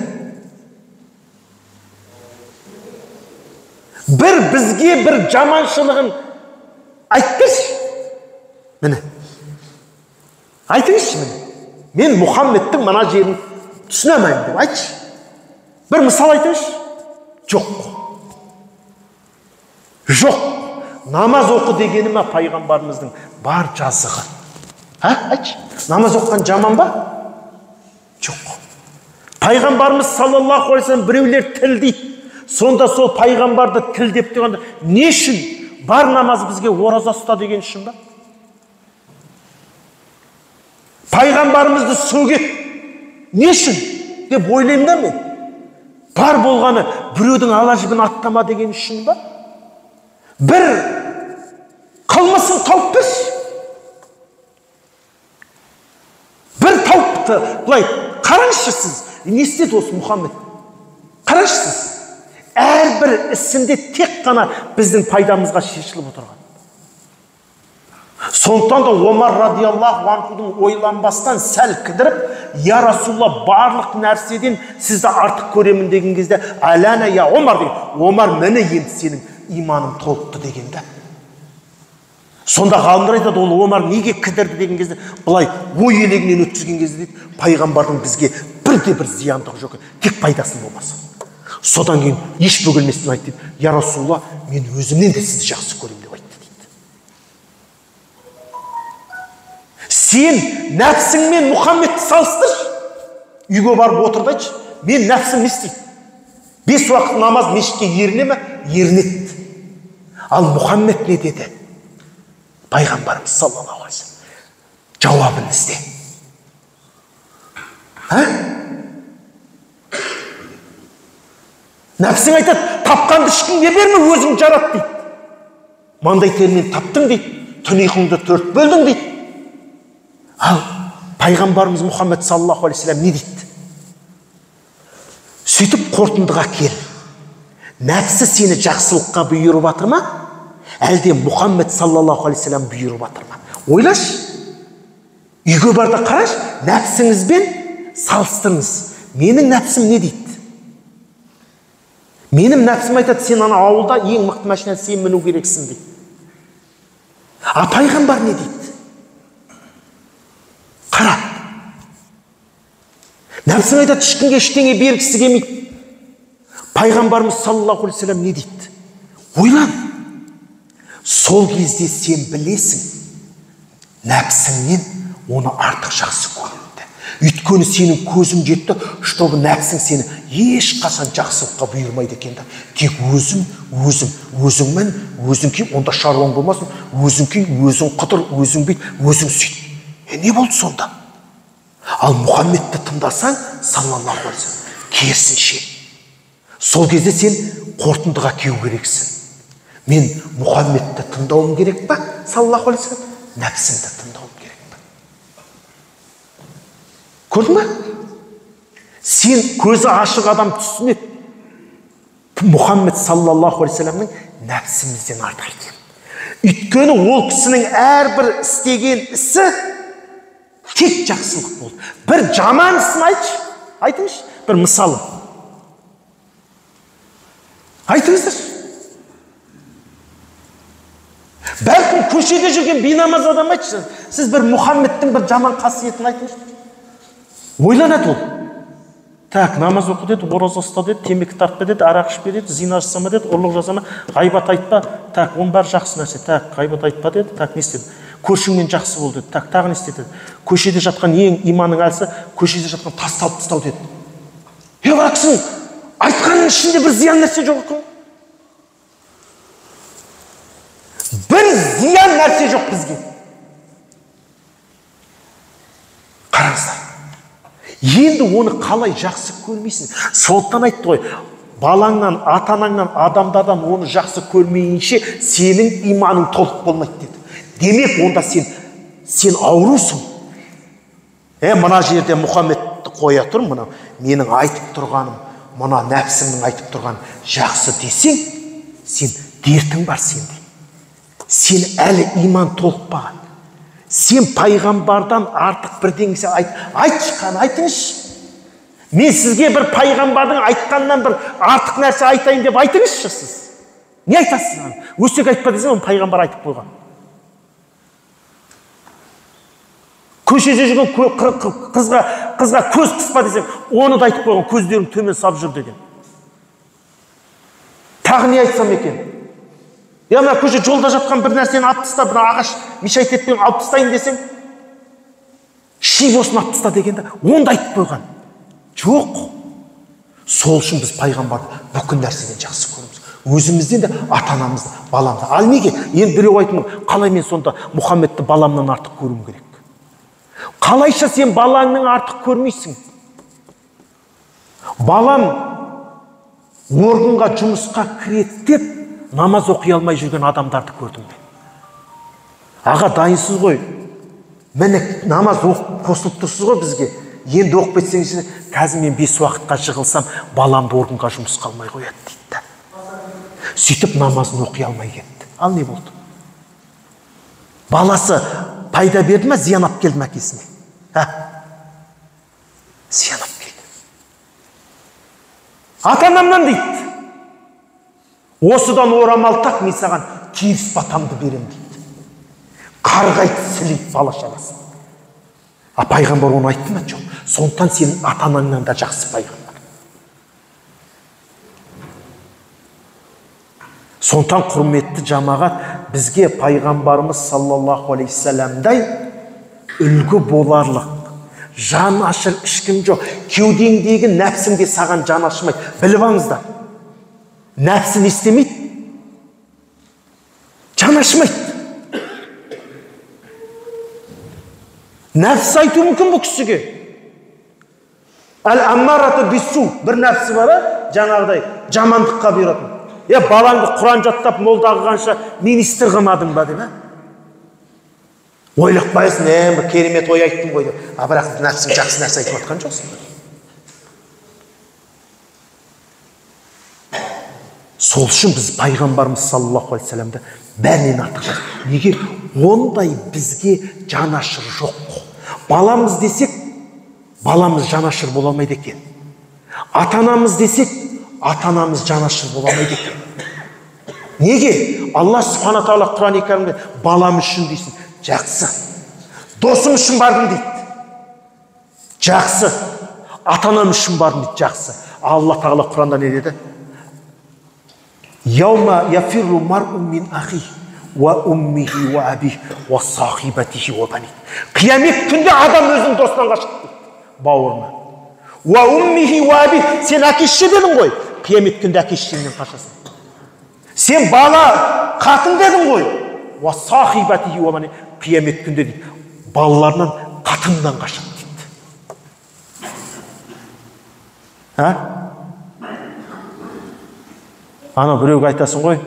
Бір бізге бір жаманшылығын айтыңызшы. Міне. Айтыңызшы міне. Мен Мұхаммедтің мына жерін түсінемеймін деп айтшы. Бір мысал айтыңызшы. Жоқ. Жоқ. Намаз оқы дегені ме пайғамбарымыздың бар жазығы. Айтшы. Намаз оқыған жаман ба? Жоқ. Пайғамбарымыз саллаллаху алейхи салам біреулер тіл дейді. Сонда сол пайғамбарды тіл деп тұрғанда, не үшін бар намаз бізге ораза ұста деген үшін ба? Пайғамбарымызды сөгет не үшін деп ойлаймын да мен. Бар болғаны біреудің ала жібін аттама деген үшін ба? Бір қылмысын тауып берші. Бір тауыпты былай қараңызшы сіз. Не істеді осы Мұхаммед? Қараңызшы сіз. Әрбір ісінде тек қана біздің пайдамызға шешіліп отырған. Сондықтан да Омар радиаллаху анхудың ойланбастан сәл кідіріп, я Расулалла барлық нәрседен сізді артық көремін деген кезде, әләна я Омар деген, Омар мені енді сенің иманың толықты дегенде. Сонда ғалымдар айтады, ол Омар неге кідірді деген кезде, былай ой елегінен өткізген кезде дейді, пайғамбардың бізге бірде-бір зияндығы жоқ, тек пайдасын болмаса. Содан кейін еш бөгелместен айтты дейді, я Расулалла, мен өзімнен де сізді жақсы көремін деп айтты дейді. Сен нәпсіңмен Мұхаммедті салыстыршы. Үйге барып отырды айтшы, мен нәпсім не істейді? 5 уақыт намаз мешітке еріне ме? Ерінеді. Ал Мұхаммед не деді? Пайғамбарымыз саллаллаху алейхи салам жауабын ізде. Нәпсің айтады, тапқанды ешкімге берме, өзің жарат дейді. Маңдай термен таптың дейді, түн ұйқыңды 4 бөлдің дейді. Ал пайғамбарымыз Мұхаммед саллаллаху алейхи салам не дейді? Сөйтіп қорытындыға кел. Нәпсі сені жақсылыққа бұйырып жатыр ма? Әлде Мұхаммед саллаллаху алейхи салам бұйырып жатыр ма? Ойлаш. Үйге барда қараш, нәпсіңізбен салыстырыңыз. Менің нәпсім не дейді? Менің нәпсім айтады, сен ана ауылда ең мықты машина сен міну керексің дейді. А пайғамбар не дейді? Қара. Нәпсің айтады, ешкімге ештеңе бергісі келмейді. Пайғамбарымыз саллаллаху алейхи вассалам не дейді? Ойлан. Сол кезде сен білесің, нәпсіңнен оны артық жақсы көрінді. Өйткені сенің көзің жетті, чтобы нәпсің сені ешқашан жақсылыққа бұйырмайды екен. Тек өзіңмен, өзің ки, онда шаруаң болмасын, өзің ки, өзің қыдыр, өзің бүйт, өзің сөйт. Не болды сонда? Ал Мұхаммедті тыңдасаң, саллаллаху алейхи вассалам, керісінше. Сол кезде сен қорытындыға келу керексің. Мен Мұхаммедті тыңдауым керек па? Саллаллаху алейхи вассалам, нәпсімді тыңдауым керек па? Көрдің ба? Сен көзі ашық адам түсінеді. Мұхаммед саллаллаху алейхи вассаламның нәпсімізден артық. Өйткені ол кісінің әрбір істеген ісі тек жақсылық болды. Бір жаман ісін айтыңызшы, бір мысалы. Айтыңыздар. Бәлкім көшеде жүрген бейнамаз адам айтшы. Сіз бір Мұхаммедтің бір жаман қасиетін айтыңызшы. Ойланады ол. Так, намаз оқы деді, ораза ұста деді, темекі тартпа деді, арақ ішпе деді, зина жасама деді, ұрлық жасама, ғайбат айтпа. Так, оның бәрі жақсы нәрсе. Так, ғайбат айтпа деді, так, не істеді? Көршіңмен жақсы бол деді. Так, тағы не істеді? Көшеде жатқан ең иманның әлсі, көшеде жатқан тасты алып тастау деді. Бірақ кісінің айтқанның ішінде бір зиян нәрсе жоқ екен. Бір зиян нәрсе жоқ бізге. Қараңыздар. Енді оны қалай жақсы көрмейсің? Сондықтан айтты ғой, балаңнан, ата-анаңнан, адамдардан оны жақсы көрмейінше сенің иманың толық болмайды деді. Демек, онда сен аурусың. Мына жерде Мұхаммедті қоя тұр, мына менің айтып тұрғаным, мына нәпсімнің айтып тұрғаным жақсы десең, сен дертің бар сенде. Сен әлі иман толықпаған. Сен пайғамбардан артық бірдеңесі айтшы, айтыңызшы. Мен сізге бір пайғамбардың айтқаннан бір артық нәрсе айтайын деп айтыңызшы сіз. Не айтасыз? Өсек айтпа десең, оны пайғамбар айтып қойған. Көшеде жүрген қызға көз қыспа десең, оны да айтып қойған, көздерің төмен сап жүр деген. Тағы не айтсам екен? Мына көше жолда жатқан бір нәрсені алып таста, бір ағаш мешайт етпен алып тастайын десең, ши болсын алып таста дегенде, оны да айтып қойған. Жоқ. Сол үшін біз пайғамбарды бүкіл нәрседен жақсы көреміз. Өзімізден де, ата-анамызды, баламызды. Ал неге? Енді біреу айтымын, қалай мен сонда Мұхаммедті баламнан артық көруім керек? Қалайша сен балаңның артық көрмейсің? Балам органға жұмысқа кіреді деп намаз оқи алмай жүрген адамдарды көрдім мен. Аға, дайынсыз ғой. Міне намаз оқып қосылып тұрсыз ғой бізге. Енді оқып кетсеңіз, қазір мен 5 уақытқа жығылсам, баламды органға жұмысқа алмай қояды дейді. Сөйтіп намазын оқи алмай кетті. Ал не болды? Баласы пайда берді ме, зиян алып келді ме әкесіне? Зиян алып келді. Ата-анамнан дейді. Осыдан орамал так, мен саған киіз батамды берем дейді. Қарғайды, сілейді бала шағасын. Пайғамбар оны айтты ма? Жоқ. Сондықтан сенің ата-анаңнан да жақсы пайғамбар. Сондықтан құрметті жамағат, бізге пайғамбарымыз саллаллаху алейхи вассаламдай үлгі боларлық, жан ашыр ешкім жоқ. Кеудеңдегі нәпсіңге саған жан ашымайды. Біліп алыңыздар. Нәпсін істемейді, жан ашымайды. Нәпсі айту мүмкін бұл кісіге. Әл-аммараты бису, бір нәпсі бар, жаңағыдай жамандыққа бұйыратын. Балаңды Құран жаттап, молдағы қанша министр қылмадың ба деп. Ойлап қойсын, бір керемет ой айттым ғой деп. Бірақ нәпсің жақсы нәрсе айтып жатқан жоқсың. Сол үшін біз пайғамбарымыз саллаллаху алейхи вассаламды бәрінен артық жақсы. Неге? Ондай бізге жанашыр жоқ. Баламыз десек, баламыз жанашыр бола алмайды екен. Ата-анамыз десек, ата-анамыз жанашыр бола алмайды екен. Неге? Алла субхана тағала Құран-ы Кәрімде балам үшін дейсің, жақсы. Досым үшін бардым дейді. Жақсы. ата анам үшін бардым дейді, жақсы. Алла тағала Құранда не деді? Яума яфирру мар'у мин ахи ва уммихи ва абих ва сахибатихи ва бани. Қиямет күнде адам өзінің досынан қашады дейді, бауырына. Ва уммихи ва абих, сен әке-шеше дедің ғой, қиямет күнде әке-шешеңнен қашасың. Сен бала, қатын дедің ғой, ва сахибатихи ва бани, қиямет күнде дейді, балаларынан, қатынынан қашады дейді. Ана біреуге айтасың ғой,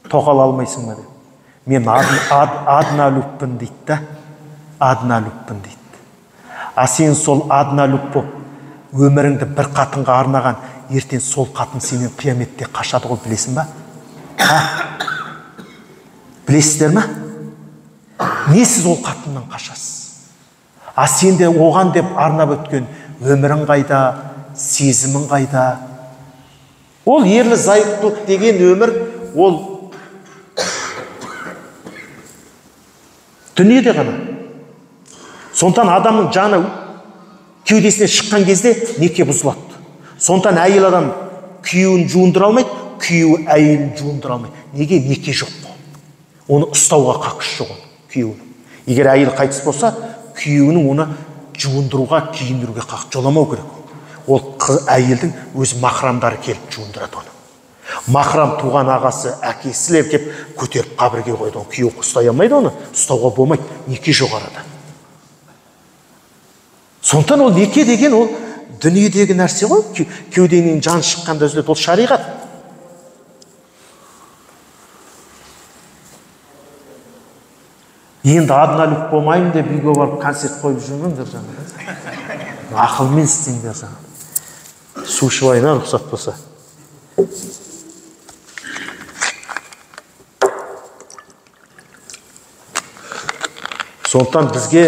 тоқал алмайсың ба деп. Мен адналюбпін дейді да, адналюбпін дейді. А сен сол адналюб боп, өміріңді бір қатынға арнаған, ертең сол қатын сенен қияметте қашады ғой, білесің ба? Білесіздер ма? Не сіз ол қатыннан қашасыз? А сен де оған деп арнап өткен өмірің қайда, сезімің қайда? Ол ерлі зайыптылық деген өмір, ол дүниеде ғана. Сондықтан адамның жаны кеудесіне шыққан кезде неке бұзылады. Сондықтан әйел адам күйеуін жуындыра алмайды, күйеуі әйелін жуындыра алмайды. Неге? Неке жоқ. Оны ұстауға қақысы жоқ күйеуінің. Егер әйел қайтыс болса, күйеуінің оны жуындыруға, киіндіруге қақысы жоламау керек. Ол әйелдің өз махрамдары келіп жуындырады оны. Махрам туған ағасы, әкесілер келіп көтеріп қабірге қойды. Күйеу ұстай алмайды оны, ұстауға болмайды, неке жоқ арада. Сондықтан ол неке деген ол дүниедегі нәрсе ғой, кеудеңнен жан шыққанда үзіледі, ол шариғат. Енді адналюб болмаймын деп үйге барып концерт қойып жүрмеңдер жаңағы. Ақылмен істеңдер жаңағы. Су ішіп алайын, рұқсат болса. Сондықтан бізге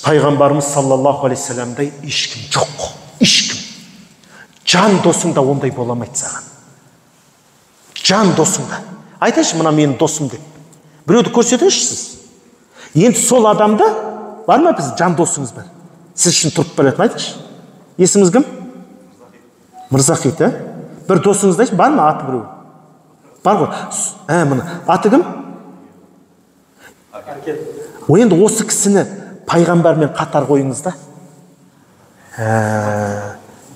пайғамбарымыз саллаллаху алейхи саламдай ешкім жоқ. Ешкім. Жан досыңда ондай боламайды саған. Жан досыңда. Айтайшы, мына менің досым деп. Біреуді көрсетіңізші сіз. Енді сол адамда бар ма біз жан досыңыз бар? Сіз үшін тұрып беретін айтыңызшы. Есіміңіз кім? Мырзахит, бір досыңыз дайшы, бар ма аты біреу? Бар ғой. Мына аты кім? Енді осы кісіні пайғамбармен қатар қойыңыз да.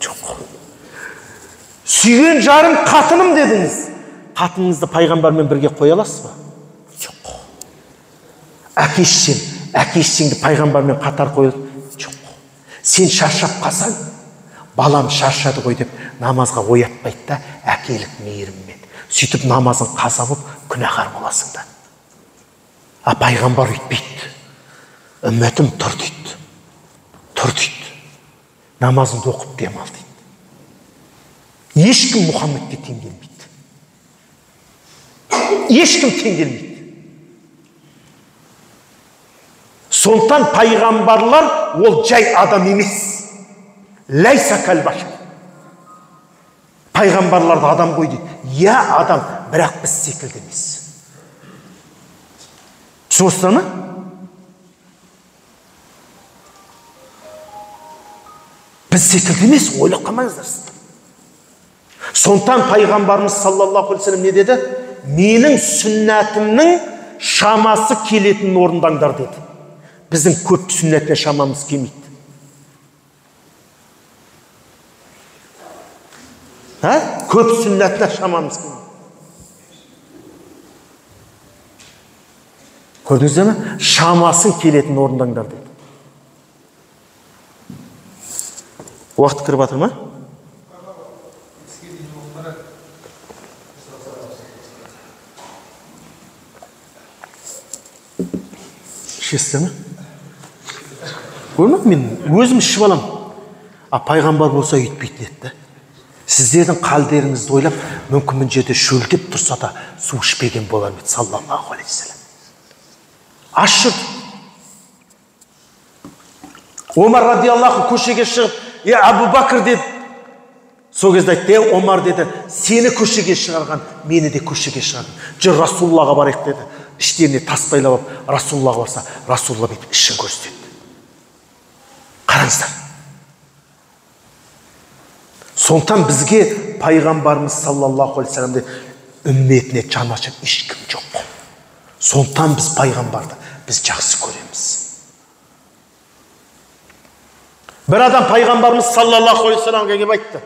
Жоқ. Сүйген жарым қатыным дедіңіз. Қатыныңызды пайғамбармен бірге қоя аласыз ба? Жоқ. Әке-шешеңді пайғамбармен қатар қойылды? Жоқ. Сен шаршап қалсаң, балам шаршады ғой деп намазға оятпайды да, әкелік мейіріммен. Сөйтіп намазын қаза болып күнәһар боласың да. А пайғамбар өйтпейді. Үмметім тұр дейді. Тұр дейді. Намазыңды оқып демал дейді. Ешкім Мұхаммедке тең келмейді. Ешкім тең келмейді. Сондықтан пайғамбарлар ол жай адам емес. Ләйса кәл-башар. Пайғамбарларды адам ғой дейді. Я адам, бірақ біз секілді емес. Түсінесіздер ме? Біз секілді емес, ойлап қалмаңыздар. Сондықтан пайғамбарымыз саллаллаху алейхи вассалам не деді? Менің сүннәтімнің шамасы келетін орындаңдар деді. Біздің көп сүннәтіне шамамыз келмейді. Көп сүннәтіне шамамыз келмейді. Көрдіңіздер ме? Шамасын келетін орындаңдар деді. Уақыт кіріп жатыр ма? Ішесіздер ме? Көрмек, мен өзім ішіп алам. А пайғамбар болса үйтпейтін еді. Сіздердің қалдеріңізді ойлап, мүмкін мына жерде шөлдеп тұрса да су ішпеген болар еді, саллаллаху алейхи салам. Аш жүрді. Омар радиаллаху көшеге шығып, Абу Бакр деді. Сол кезде айтты, Омар деді, сені көшеге шығарған, мені де көшеге шығарған. Жүр Расуллаға барайық деді. Іштеріне тас байлап, Расуллаға барса, Расулла бүйтіп ішін көрсетеді. Қараңыздар. Сондықтан бізге пайғамбарымыз саллаллаху алейхи вассаламды үмметіне жаны ашып ешкім жоқ. Сондықтан біз пайғамбарды біз жақсы көреміз. Bir adam Peygamberimiz sallallahu aleyhi ve sellem'e gelip aytdı.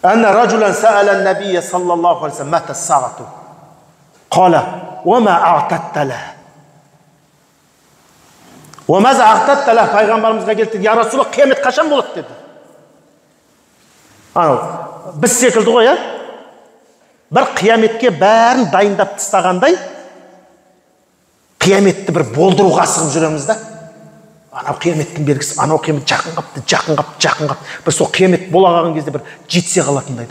Enne raculen sa'alen nebiyye sallallahu aleyhi ve sellem mehtes sa'atu. Kale ve ma a'tatte leh. Ve meze a'tatte leh. Peygamberimize geldi. Ya Resulullah kıyamet kaçan olur dedi. Biz sekildi o ya. Bir kıyametke bәрін dayındап tыстағандай kıyametті bir болдыруға асығып жүреміз да. Анау қияметтің белгісі, анау қиямет жақын қапты. Бір сол қиямет бола қалған кезде бір жетсе қалатындайды.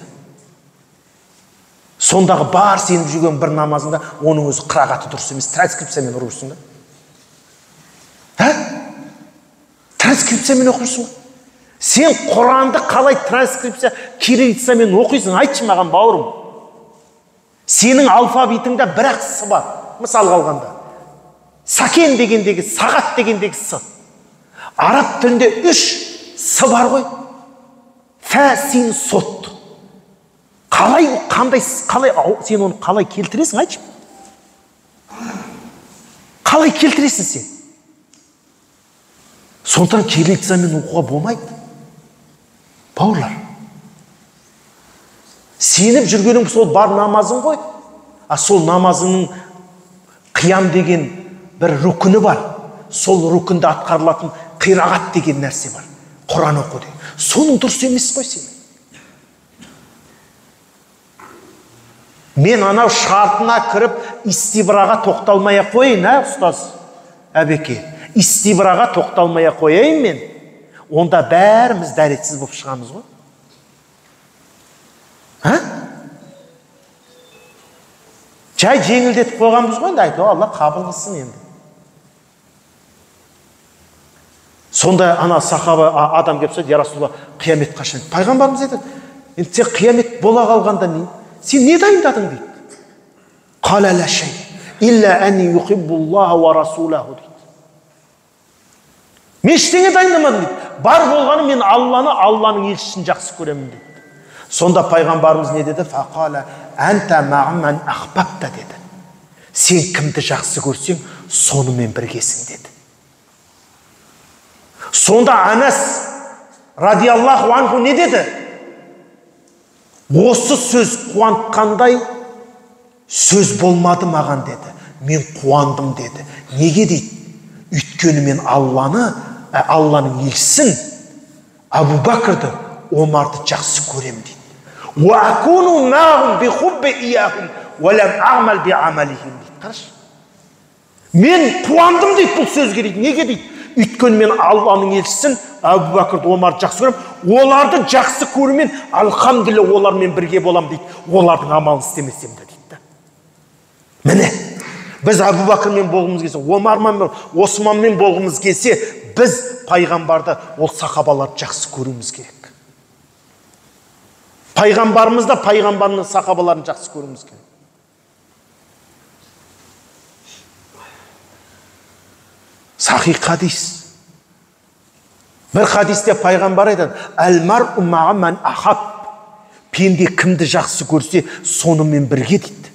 Сондағы бар сеніп жүрген бір намазында оның өзі қырағаты дұрыс емес, транскрипциямен оқырсың да. Транскрипциямен оқырсың. Сен Құранды қалай транскрипция, кириллицамен оқисың? Айтшы маған бауырым. Сенің алфавитіңде бір-ақ сы бар. Мысал қалғанда. Сакен дегендегі, сағат дегендегі сы. Араб тілінде 3 сы бар ғой. Фә, син, сот. Қалай сен оны қалай келтіресің, айтшы? Қалай келтіресің сен? Сондықтан кириллицамен оқуға болмайды. Бауырлар, сеніп жүргенің сол бар намазың ғой. Сол намазының қиям деген бір рүкіні бар. Сол рүкінді атқарылатын қирағат деген нәрсе бар. Құран оқу деген. Соның дұрыс емес қой сен. Мен анау шартына кіріп истибраға тоқталмай қойын, ұстаз әбеке. Истибраға тоқталмай қойайын мен. Онда бәріміз дәретсіз болып шығамыз ғой. Жай жеңілдетіп қойғанбыз ғой, айтты, Алла қабыл қылсын енді. Сонда ана сахаба адам келіп сөйледі, я Расулалла, қиямет қашан? Пайғамбарымыз айтады, енді сен қиямет бола қалғанда сен не дайындадың дейді. Қала ла шей, илля әни юхиббуллаха ва расулаху дейді. Мен ештеңе дайындамадым дейді. Бар болғаны мен Алланың елшісін жақсы көремін дейді. Сонда пайғамбарымыз не деді? Фақала әнта мағман ахбабта деді. Сен кімді жақсы көрсең, сонымен біргесің деді. Сонда Анас радиаллаху анху не деді? Осы сөз қуантқандай сөз болмады маған деді. Мен қуандым деді. Неге дейді? Өйткені мен Алланың елшісін, Абу Бәкірді, Омарды жақсы көрем дейді. وَأَكُونُ مَعَهُمْ بِخُبِّ إِيَّاهُمْ وَلَمْ أَعْمَلْ بِعَمَلِهِمْ дейді. Қарашы. Мен қуандым дейді бұл сөзге дейді. Неге дейді? Өйткені мен Алланың елшісін, Абу Бәкірді, Омарды жақсы көрем. Оларды жақсы көрумен, алхамдулилля, олармен бірге болам дейді. Олардың амалын істемесем де дейді. Міне, біз Абу Бәкірмен болғымыз келсе, Омармен, Османмен болғымыз келсе, біз пайғамбарды, ол сахабаларды жақсы көруіміз керек. Пайғамбарымыз да пайғамбарының сахабаларын жақсы көруіміз керек. Сахи хадис. Bir hadiste пайғамбар айтады, әл-мар'у ма'a ман ахаб. Пенде кімді жақсы көрсе, сонымен бірге дейді.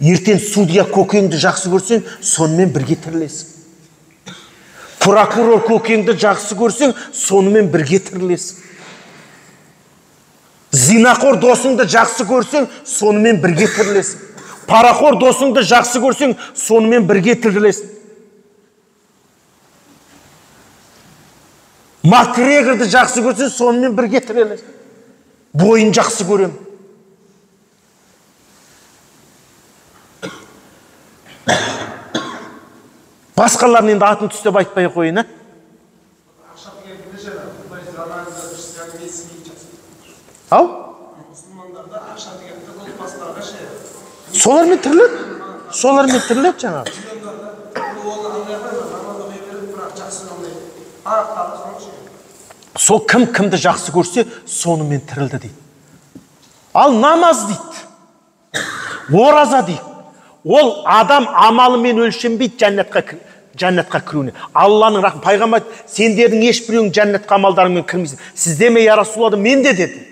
Ертең судья көкеңді жақсы көрсең, сонымен бірге тірілесің. Прокурор көкеңді жақсы көрсең, сонымен бірге тірілесің. Зинақор досыңды жақсы көрсең, сонымен бірге тірілесің. Парақор досыңды жақсы көрсең, сонымен бірге тірілесің. Макгрегорды жақсы көрсең, сонымен бірге тірілесің. Бойын жақсы көрем. Басқаларын енді атын түстеп айтпай қойын, Ау? Солармен тіріледі жаңағы. Сол кімді жақсы көрсе, сонымен тірілді дейді. Ал намаз дейді. Ораза дейді. Ол адам амалымен өлшенбейді, жәннатқа жәннатқа кіруіне. Алланың рахмы. Пайғамбар, сендердің ешбіреуің жәннатқа амалдарыңмен кірмейсің. Сізде ме, я Расулалла? Мен де деді.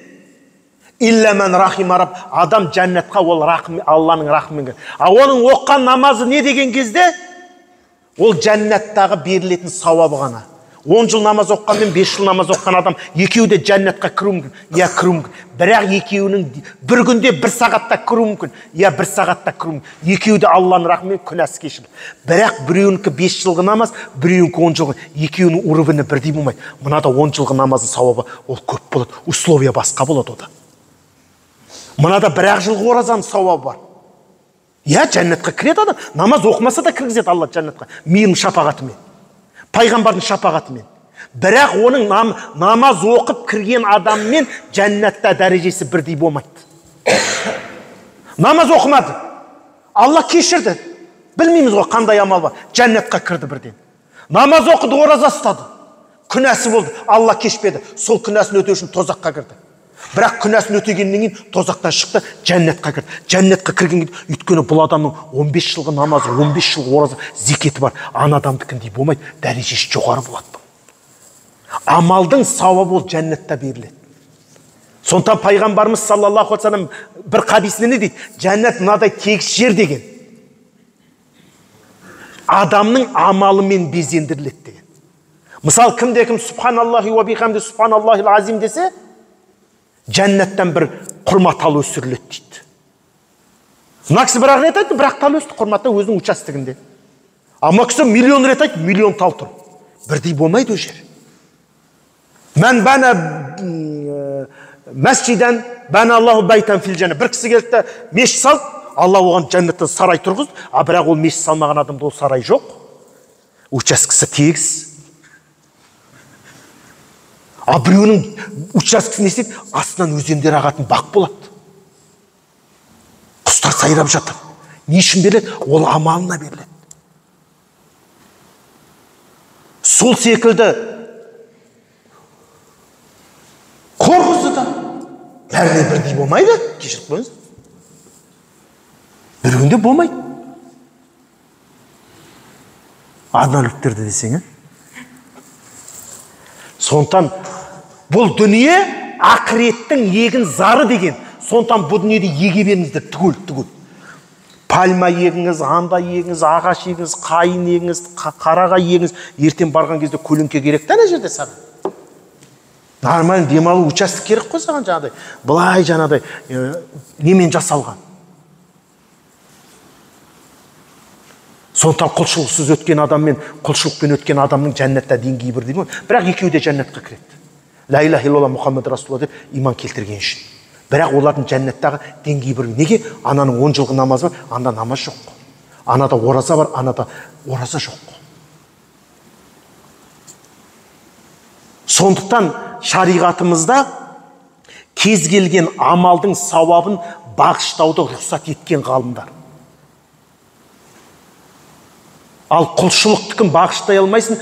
Илля мен рахима рабб. Адам жәннатқа ол Алланың рахмымен кіреді. Оның оққан намазы не деген кезде? Ол жәннаттағы берілетін сауабы ғана. 10 жыл намаз оққанмен 5 жыл намаз оққан адам екеуі де жәннатқа кіру мүмкін. Я кіру мүмкін. Бірақ екеуінің бір күнде 1 сағатта кіру мүмкін. Я 1 сағатта кіру мүмкін. Екеуі де Алланың рахметімен күнәсі кешіріледі. Бірақ біреуінікі 5 жылғы намаз, біреуінікі 10 жылғы. Екеуінің уровені бірдей болмайды. Мынада 10 жылғы намаздың сауабы ол көп болады. Условия басқа болады ода. Мынада 1 жылғы оразаның сауабы бар. Я жәннатқа кіреді адам. Намаз оқымаса да кіргізеді Алла жәннатқа. Мейірім шапағатымен. Пайғамбардың шапағатымен. Бірақ оның намаз оқып кірген адаммен жәннатта дәрежесі бірдей болмайды. Намаз оқымады. Алла кешірді. Білмейміз ғой қандай амал бар. Жәннатқа кірді бірден. Намаз оқыды, ораза ұстады. Күнәсі болды. Алла кешпеді. Сол күнәсін өтеу үшін тозаққа кірді. Бірақ күнәсін өтегеннен кейін тозақтан шықты, жәннатқа кірді. Жәннатқа кірген кезде, өйткені бұл адамның 15 жылғы намазы, 15 жылғы ораза, зекеті бар. Ана адамдікіндей болмайды, дәрежесі жоғары болады. Амалдың сауабы ол жәннатта беріледі. Сондықтан пайғамбарымыз саллаллаху алейхи ва саллям бір хадисінде не дейді? Жәннат мынадай тегіс жер деген. Адамның амалымен безендіріледі деген. Мысалы, кімде-кім субханаллахи ва бихамди субханаллахил азим десе, жәннаттан бір құрма тал өсіріледі дейді. Мына кісі бір-ақ рет айтты, бірақ тал өсті құрматта өзінің участогінде. Ама кісі миллион рет айтты, миллион тал тұр. Бірдей болмайды ол жер. Мән бәна мәсжиден бәна Аллаху байтан фил жәннат. Бір кісі келді, мешіт салды, Алла оған жәннаттан сарай тұрғызды, бірақ ол мешіт салмаған адамда ол сарай жоқ. Учаскесі тегіс. Біреуінің учаскесін естеді, астынан өзендер ағатын бақ болады. Құстар сайрап жатыр. Не үшін беріледі? Ол амалына беріледі. Сол секілді қорғызды да. Бәріне бірдей болмайды, кешіріп қойыңыз. Біреуінде болмайды. Адалдіктерді десең, сондықтан бұл дүние ақыреттің егін зары деген. Сондықтан бұл дүниеде еге беріңіздер түгел. Пальма егіңіз, анда егіңіз, ағаш егіңіз, қайын егіңіз, қараға егіңіз. Ертең барған кезде көлеңке керек та ана жерде саған. Нормально демалу участок керек қой саған жаңағыдай. Былай жаңағыдай немен жасалған. Сондықтан құлшылықсыз өткен адам мен құлшылықпен өткен адамның жәннатта деңгейі бірдей ме? Бірақ екеуі де жәннатқа кіреді. Ла иляха илlallah Мұхаммед Расулалла деп иман келтірген үшін. Бірақ олардың жәннаттағы деңгейі бірдей. Неге? Ананың 10 жылғы намазы бар, анда намаз жоқ. Анада ораза бар, анада ораза жоқ. Сондықтан шариғатымызда кез келген амалдың сауабын бағыштауды рұқсат еткен ғалымдар. Ал құлшылықтықын бағыштай алмайсың.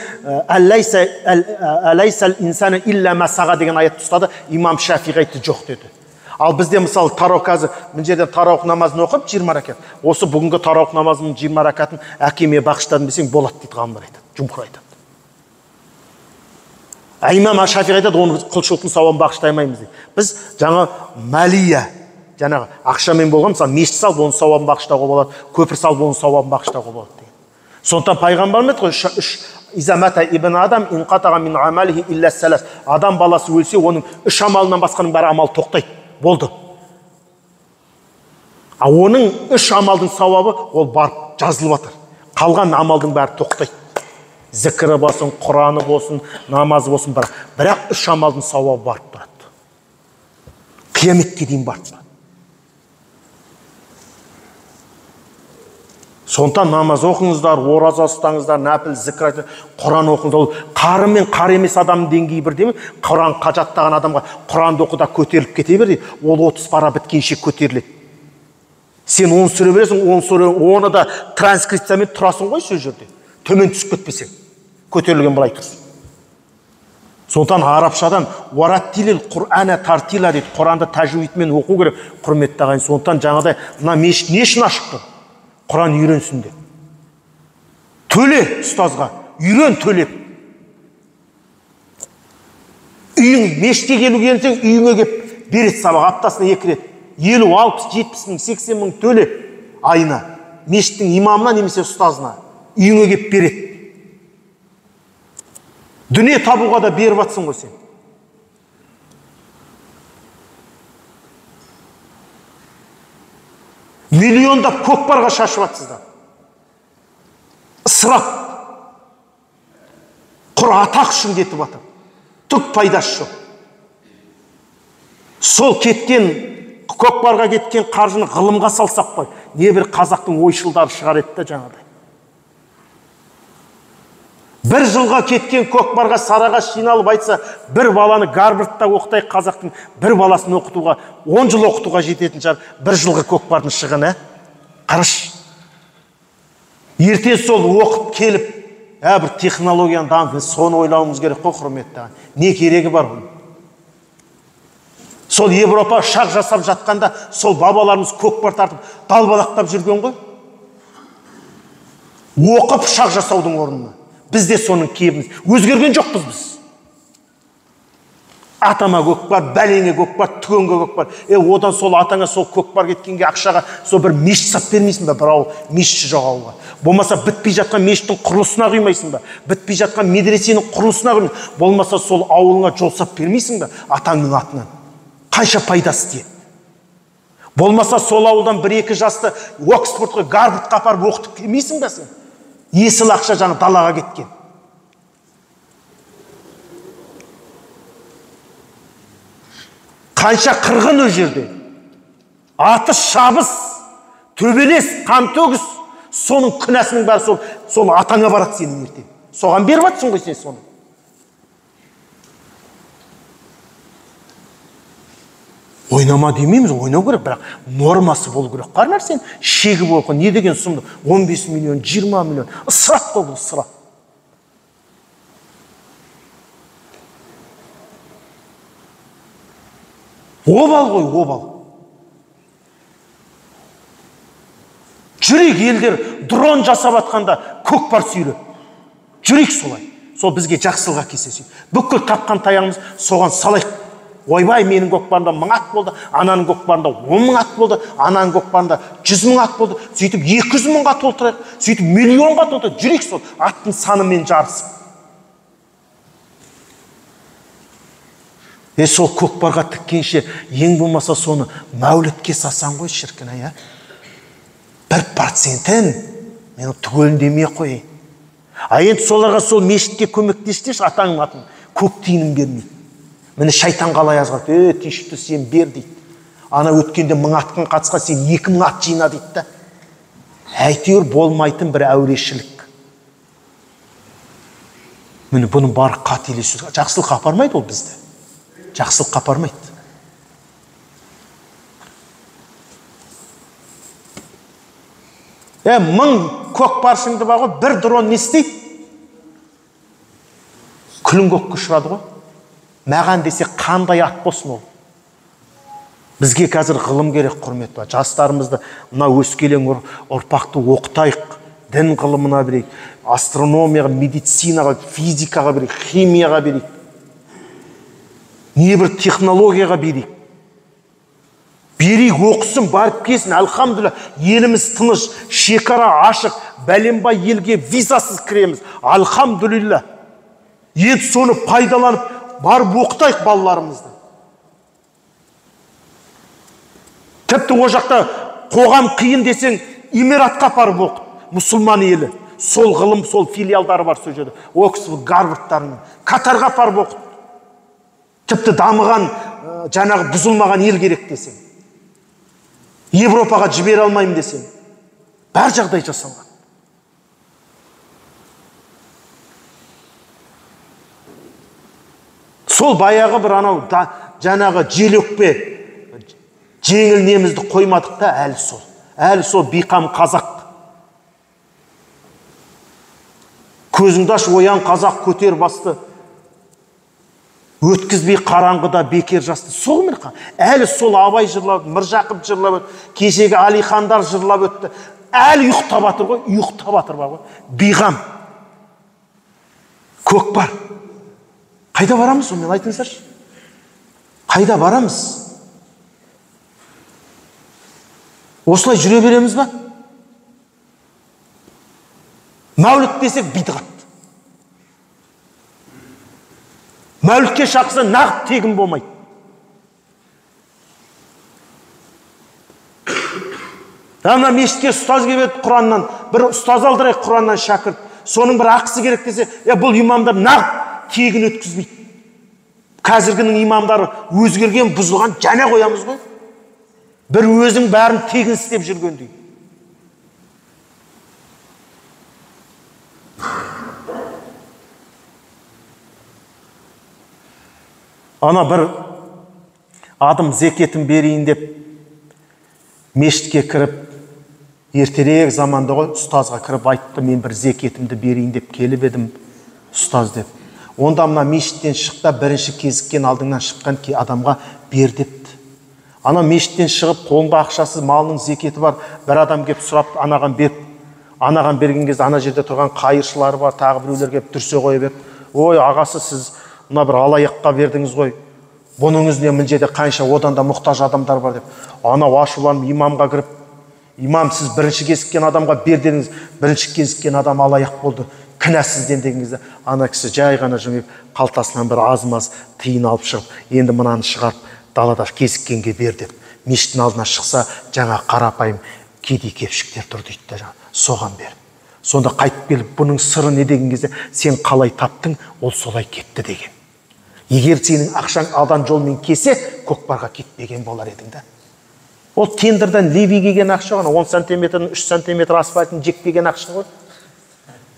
Әләйсәл инсаны илля мәсаға деген аятты ұстады. Имам Шафиғи айтты, жоқ деді. Ал бізде мысалы тараух қазір, мына жерден тараух намазын оқып 20 ракат. Осы бүгінгі тараух намазының 20 ракатын әкеме бағыштадым десең болады дейді ғалымдар айтады. Жұмхыр айтады. Имам Шафиғи айтады, оны құлшылықтың сауабын бағыштай алмаймыз дейді. Біз жаңа малия, жаңағы ақшамен болған, мысалы мешіт салып оның сауабын бағыштауға болады, көпір салып оның сауабын бағыштауға болады деген. Сондықтан пайғамбарымыз изамата ибн адам инқатаға мин амалихи илля салас. Адам баласы өлсе, оның 3 амалынан басқаның бәрі амал тоқтайды. Болды. А оның 3 амалдың сауабы ол барып жазылып жатыр. Қалған амалдың бәрі тоқтайды. Зікірі болсын, Құраны болсын, намазы болсын, бірақ 3 амалдың сауабы барып тұрады. Қияметке дейін барып тұрады. Сондықтан намаз оқыңыздар, ораза ұстаңыздар, нәпіл, зікір айтыңыздар, Құран оқыңыздар. Қары мен қар емес адамның деңгейі бір деймін. Құран жаттаған адамға Құранды оқуда көтеріліп кете бер дейді. Ол 30 пара біткенше көтеріледі. Сен 10 сүре бересің, 10 сүре, оны да транскрипциямен тұрасың ғой сол жерде. Төмен түсіп кетпесең, көтерілген былай тұрсын. Сондықтан арабшадан уараттилил Құр'ана тартила дейді. Құранды тәжвидмен оқу керек, құрметті ағайын. Сондықтан жаңағыдай мына мешіт не үшін ашық тұр? Құран үйренсін деп. Төле ұстазға, үйрен төлеп. Үйің мешітке келу келсең, үйіңе кеп береді сабақ, аптасына 2 рет. 50, 60, 70 мың, 80 мың төле айына. Мешіттің имамына немесе ұстазына үйіңе кеп береді. Дүние табуға да беріп атсың ғой сен. Миллиондап көкпарға шашып атсыздар. Ысырап. Құр атақ үшін кетіп атыр. Түк пайдасы жоқ. Сол кеткен, көкпарға кеткен қаржыны ғылымға салсақ қой, не бір қазақтың ойшылдары шығар еді жаңадай. Бір жылға кеткен көкпарға Сарыағаш жиналып айтса, бір баланы Гарвардта оқытай, қазақтың бір баласын оқытуға, 10 жыл оқытуға жететін шығар, бір жылға көкпардың шығыны, қараш. Ертең сол оқып келіп, бір технологияны дамытып, соны ойлауымыз керек қой, құрметті. Не керегі бар бұл? Сол Европа шақ жасап жатқанда, сол бабаларымыз көкпар тартып, далбалақтап жүрген ғой. Оқып шақ жасаудың орнына. Біз де соның кебіміз. Өзгерген жоқпыз біз. Атама көкпар, бәлеңе көкпар, түгенге көкпар. Одан сол атаңа сол көкпар кеткенге ақшаға сол бір мешіт сап бермейсің ба? Бір ауыл мешітші жоқ ауылға. Болмаса бітпей жатқан мешіттің құрылысына құймайсың ба? Бітпей жатқан медресенің құрылысына құймайсың. Болмаса сол ауылыңа жол сап бермейсің ба? Атаңның атынан. Қанша пайдасы тиеді? Болмаса сол ауылдан 1-2 жасты Оксфордқа, Гарвардқа апарып оқытып келмейсің ба сен? Есіл ақша жаңа далаға кеткен. Қанша қырғын өз жерде. Атыс, шабыс, төбелес, қан төгіс. Соның күнәсінің бәрі сол атаңа барады сенің ертең. Соған беріп атсың ғой сен соны. Ойнама демейміз, ойнау керек, бірақ нормасы болу керек. Қармар сен шегі болу, не деген сұмды? 15 миллион, 20 миллион. Ысырап қой бұл, ысырап. Обал ғой, обал. Жүрек елдер дрон жасап атқанда көкпар сүйреп. Жүрек солай. Сол бізге жақсылға кесесін. Бүкіл тапқан таяғымыз соған салайық. Ойбай, менің көкпарында 1000 ат болды, ананың көкпарында 10 000 ат болды, ананың көкпарында 100 000 ат болды, сөйтіп 200 000-ға толтырайық, сөйтіп миллионға толтырайық, жүрек сол, аттың санымен жарысып. Сол көкпарға тіккенше, ең болмаса соны мәулетке сасан ғой шіркін, ая. 1%-ін мен түгелін демей қойын. Енді соларға сол мешітке көмектестеш, атаңның атын көк тиынын бермейді. Мені шайтан қалай азғарды, түйшікті сен бер дейді. Ана өткенде 1000 атқан қатысқа сен 2000 ат жина дейді да. Әйтеуір болмайтын бір әурешілік. Мені бұның бары қателесу. Жақсылық апармайды ол бізді. Жақсылық апармайды. Мың көкпаршыңды бағы бір дрон не істейді? Күлін көкке ұшырады ғой. Маған десе қандай ат болсын ол. Бізге қазір ғылым керек, құрметті. Жастарымызды мына өскелең ұрпақты оқытайық, дін ғылымына берейік, астрономияға, медицинаға, физикаға берейік, химияға берейік. Не бір технологияға берейік. Берейік, оқысын, барып келсін, әлхамдүлілlah, еліміз тыныш, шекара ашық, бәленбай елге визасыз кіреміз. Әлхамдүлілlah. Енді соны пайдаланып барып оқытайық балаларымызды. Тіпті о жақта қоғам қиын десең, Эмиратқа барып оқыт. Мұсылман елі. Сол ғылым, сол филиалдары бар сол жерде. Оксфорд, Гарвардтарының. Катарға барып оқыт. Тіпті дамыған, жаңағы бұзылмаған ел керек десең. Европаға жібере алмайым десең. Бар жағдай жасалған. Сол баяғы бір анау жаңағы желөкпе жеңіл немізді қоймадық та әлі сол. Әлі сол бейқам қазақ. Көзіңді аш, оян қазақ көтер басты. Өткізбей қараңғыда бекер жасты. Сол мірқан. Әлі сол Абай жырлап, Міржақып жырлап өтті. Кешегі Алихандар жырлап өтті. әлі ұйықтап жатыр ғой, ұйықтап жатыр бар ғой. Бейғам. Көкпар. Қайда барамыз онымен, айтыңыздаршы? Қайда барамыз? Осылай жүре береміз ба? Мәуліт десек бидғат. Мәулітке шақырса нағып тегін болмайды. Ана мешітке ұстаз келеді Құраннан, бір ұстаз алдырайық Құраннан шәкірт. Соның бір ақысы керек десе, бұл имамдар нағып тегін өткізбейді. Қазіргінің имамдары өзгерген, бұзылған, жаңа қоямыз ғой. Бір өзің бәрін тегін істеп жүргендей. Ана бір адам зекетін берейін деп мешітке кіріп, ертерек заманда ғой, ұстазға кіріп айтты, мен бір зекетімді берейін деп келіп едім, ұстаз деп. Онда мына мешіттен шықта бірінші кезіккен алдыңнан шыққан адамға бер депті. Ана мешіттен шығып, қолында ақшасы, малының зекеті бар, бір адам кеп сұрап, анаған беріп, анаған берген кезде ана жерде тұрған қайыршылары бар, тағы біреулер кеп дүрсе қойып еді. Ой, ағасы, сіз мына бір алаяққа бердіңіз ғой. Бұныңыз не мына жерде қанша одан да мұқтаж адамдар бар деп. Анау ашуланып имамға кіріп, имам, сіз бірінші кезіккен адамға бер дедіңіз, бірінші кезіккен адам алаяқ болды, кінәсізден деген кезде ана кісі жай ғана жымиып, қалтасынан бір аз-маз тиын алып шығып, енді мынаны шығарып далада кезіккенге бер деп. Мешіттің алдына шықса, жаңа қарапайым кедей-кепшіктер тұр дейді да, соған бер. Сонда қайтып келіп, бұның сыры не деген кезде, сен қалай таптың, ол солай кетті деген. Егер сенің ақшаң алдан жолмен кесе, көкпарға кетпеген болар едің да. Ол тендерден леви келген ақша ғана, 10 сантиметрдің 3 сантиметр асфальтын жекпеген ақша ғой.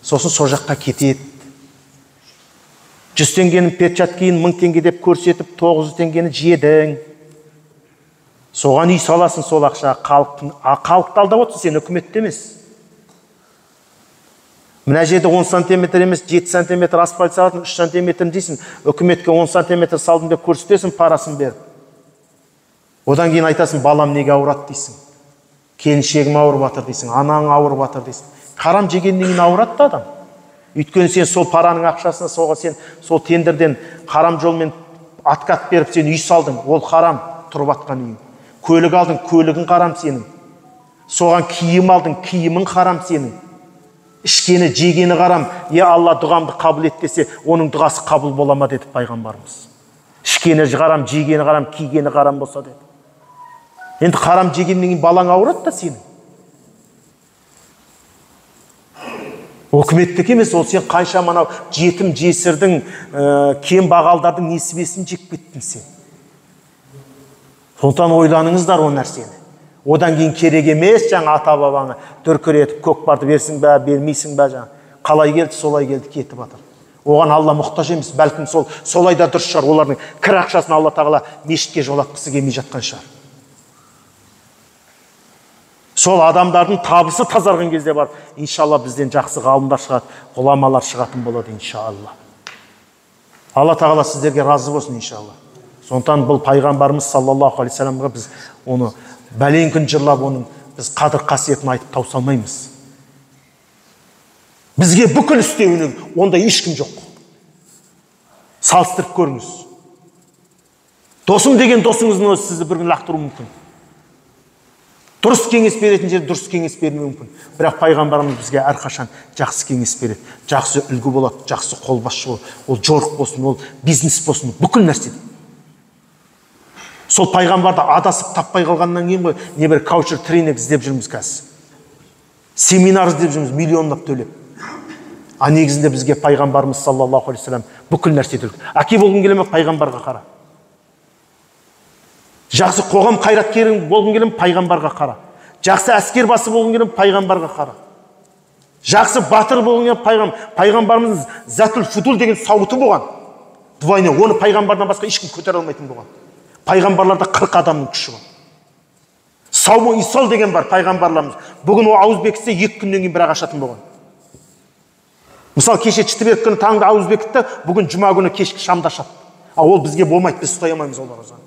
Сосын со жаққа кетеді. 100 теңгенің перчаткиін 1000 теңге деп көрсетіп, 900 теңгені жедің. Соған үй саласың сол ақша, халықты алдап отырсың, сен үкіметте емес. Мына жерде 10 сантиметр емес, 7 сантиметр асфальт салатын, 3 сантиметр дейсің, үкіметке 10 сантиметр салдым деп көрсетесің, парасын беріп. Одан кейін айтасың, балам неге ауырады дейсің. Келіншегім ауырып жатыр дейсің, анаң ауырып жатыр дейсің. Харам жегеннен кейін ауырады да адам. Өйткені сен сол параның ақшасына, соға сен сол тендерден харам жолмен откат беріп, сен үй салдың, ол харам тұрып жатқан үйің. Көлік алдың, көлігің харам сенің. Соған киім алдың, киімің харам сенің. Ішкені, жегені харам. Алла дұғамды қабыл ет десе, оның дұғасы қабыл бола ма деді пайғамбарымыз. Ішкені харам, жегені харам, кигені харам болса деді. Енді харам жегеннен кейін балаң ауырады да сенің. Өкіметтік емес, ол сен қанша манау жетім жесірдің, кем бағалдардың несібесін жеп кеттің сен. Сондықтан ойланыңыздар о нәрсені. Одан кейін керек емес жаңа ата бабаңы дүркіретіп көкпарды берсің бә, бермейсің бә жаңа. Қалай келді, солай келді, кетіп жатыр. Оған Алла мұқтаж емес, бәлкім солай да дұрыс шығар. Олардың кір ақшасын Алла тағала мешітке жолатқысы келмей жатқан шығар. Сол адамдардың табысы тазарған кезде бар. Иншалла бізден жақсы ғалымдар шығады, ғұламалар шығатын болады иншалла. Алла тағала сіздерге разы болсын иншалла. Сондықтан бұл пайғамбарымыз саллаллаху алейхи саламға біз оны бәлен күн жырлап, оның біз қадір қасиетін айтып таусалмаймыз. Бізге бүкіл істеуінен онда ешкім жоқ. Салыстырып көріңіз. Досым деген досыңыздың өзі сізді бір күн лақтыруы мүмкін. Дұрыс кеңес беретін жер дұрыс кеңес бермеуі мүмкін. Бірақ пайғамбарымыз бізге әрқашан жақсы кеңес береді. Жақсы үлгі болады, жақсы қолбасшы болады. Ол жорық болсын, ол бизнес болсын, бүкіл нәрсе. Сол пайғамбарды адасып таппай қалғаннан кейін ғой, не бір каучер тренинг іздеп жүрміз қазір. Семинар іздеп жүрміз, миллиондап төлеп. А негізінде бізге пайғамбарымыз саллаллаху алейхи салам бүкіл нәрсе үлгі. Әке болғың келе ме, пайғамбарға қара. Жақсы қоғам қайраткері болғың келе ме, пайғамбарға қара. Жақсы әскер басы болғың келе ме, пайғамбарға қара. Жақсы батыр болғың келе ме, пайғамбарымыз Затул Фудул деген сауыты болған. Двойне, оны пайғамбардан басқа ешкім көтере алмайтын болған. Пайғамбарларда 40 адамның күші бар. Сауму Исол деген бар пайғамбарларымыз. Бүгін о ауыз бекітсе 2 күннен кейін бірақ ашатын болған. Мысалы кеше четверг күні таңда ауыз бекітті, бүгін жұма күні кешкі шамда ашады. А ол бізге болмайды, біз ұстай алмаймыз ол оразаны.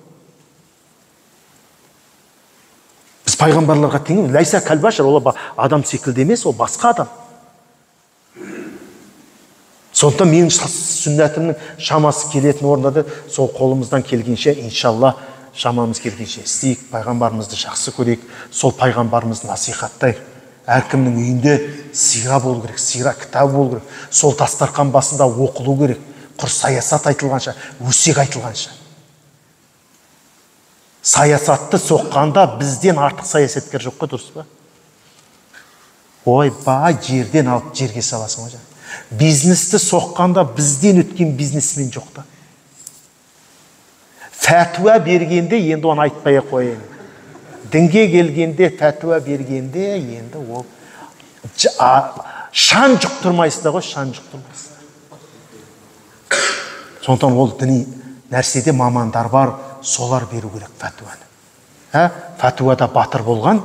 Біз пайғамбарларға тең. Лайса кәл-башар, ол адам секілді емес, ол басқа адам. Сондықтан менің сүннәтімнің шамасы келетін орында сол қолымыздан келгенше, иншалла, шамамыз келгенше істейік, пайғамбарымызды жақсы көрейік, сол пайғамбарымызды насихаттайық. Әркімнің үйінде сира болу керек, сира кітабы болу керек. Сол дастархан басында оқылу керек. Құр саясат айтылғанша, өсек айтылғанша. Саясатты соққанда бізден артық саясаткер жоқ қой, дұрыс па? Ойбай, жерден алып жерге саласың ғой. Бизнесті соққанда бізден өткен бизнесмен жоқ та. Фәтуа бергенде енді оны айтпай қойын. Дінге келгенде, фәтуа бергенде енді ол шан жұқтырмайсыз да ғой, шан жұқтырмайсыз. Сондықтан ол діни нәрседе мамандар бар, солар беру керек фәтуаны. Фәтуада батыр болған,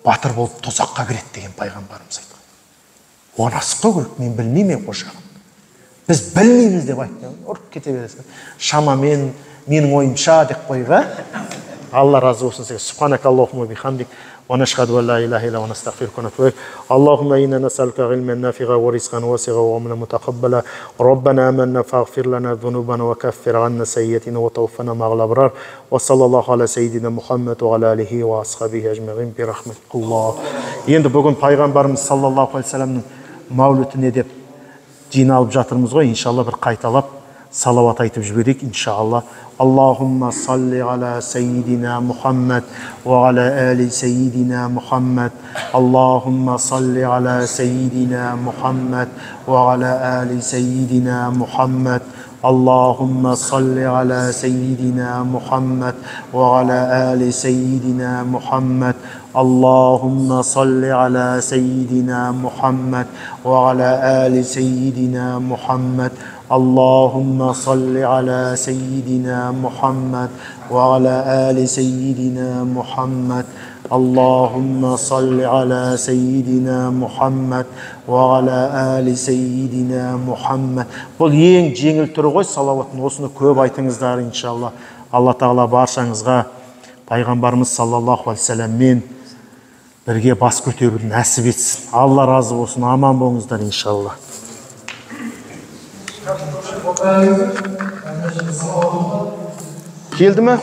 батыр болып тозаққа кіреді деген пайғамбарымыз айтқан. Оны асыққа керек, мен білмеймін қошағын. Біз білмейміз деп айтты. Ұрып кете бересің. Шамамен менің ойымша деп қойға. Алла разы болсын сізге. Субханак Аллахумма бихамдик. ونشهد أن لا إله إلا ونستغفرك ونتوب إليك اللهم إنا نسألك علما نافعا ورزقا واسعا وعملا متقبلا ربنا آمنا فاغفر لنا ذنوبنا وكفر عنا سيئاتنا وتوفنا مع الأبرار وصلى الله على سيدنا محمد وعلى آله وأصحابه أجمعين برحمتك الله. Енді бүгін пайғамбарымыз саллаллаху алейхи вассаламның мәулітіне деп жиналып жатырмыз ғой, иншалла бір қайталап салауат айтып жіберейік иншалла. اللهم صل على سيدنا محمد وعلى آل سيدنا محمد اللهم صل على سيدنا محمد وعلى آل سيدنا محمد اللهم صل على سيدنا محمد وعلى آل سيدنا محمد اللهم صل على سيدنا محمد وعلى آل سيدنا محمد اللهم صل على سيدنا محمد وعلى آل سيدنا محمد اللهم صل على سيدنا محمد وعلى آل سيدنا محمد. Бұл ең жеңіл түрі ғой салауаттың, осыны көп айтыңыздар иншалла. Алла тағала баршаңызға пайғамбарымыз саллаллаху алейхи вассаламмен бірге бас көтеруді нәсіп етсін. Алла разы болсын, аман болыңыздар иншалла. Келді ме?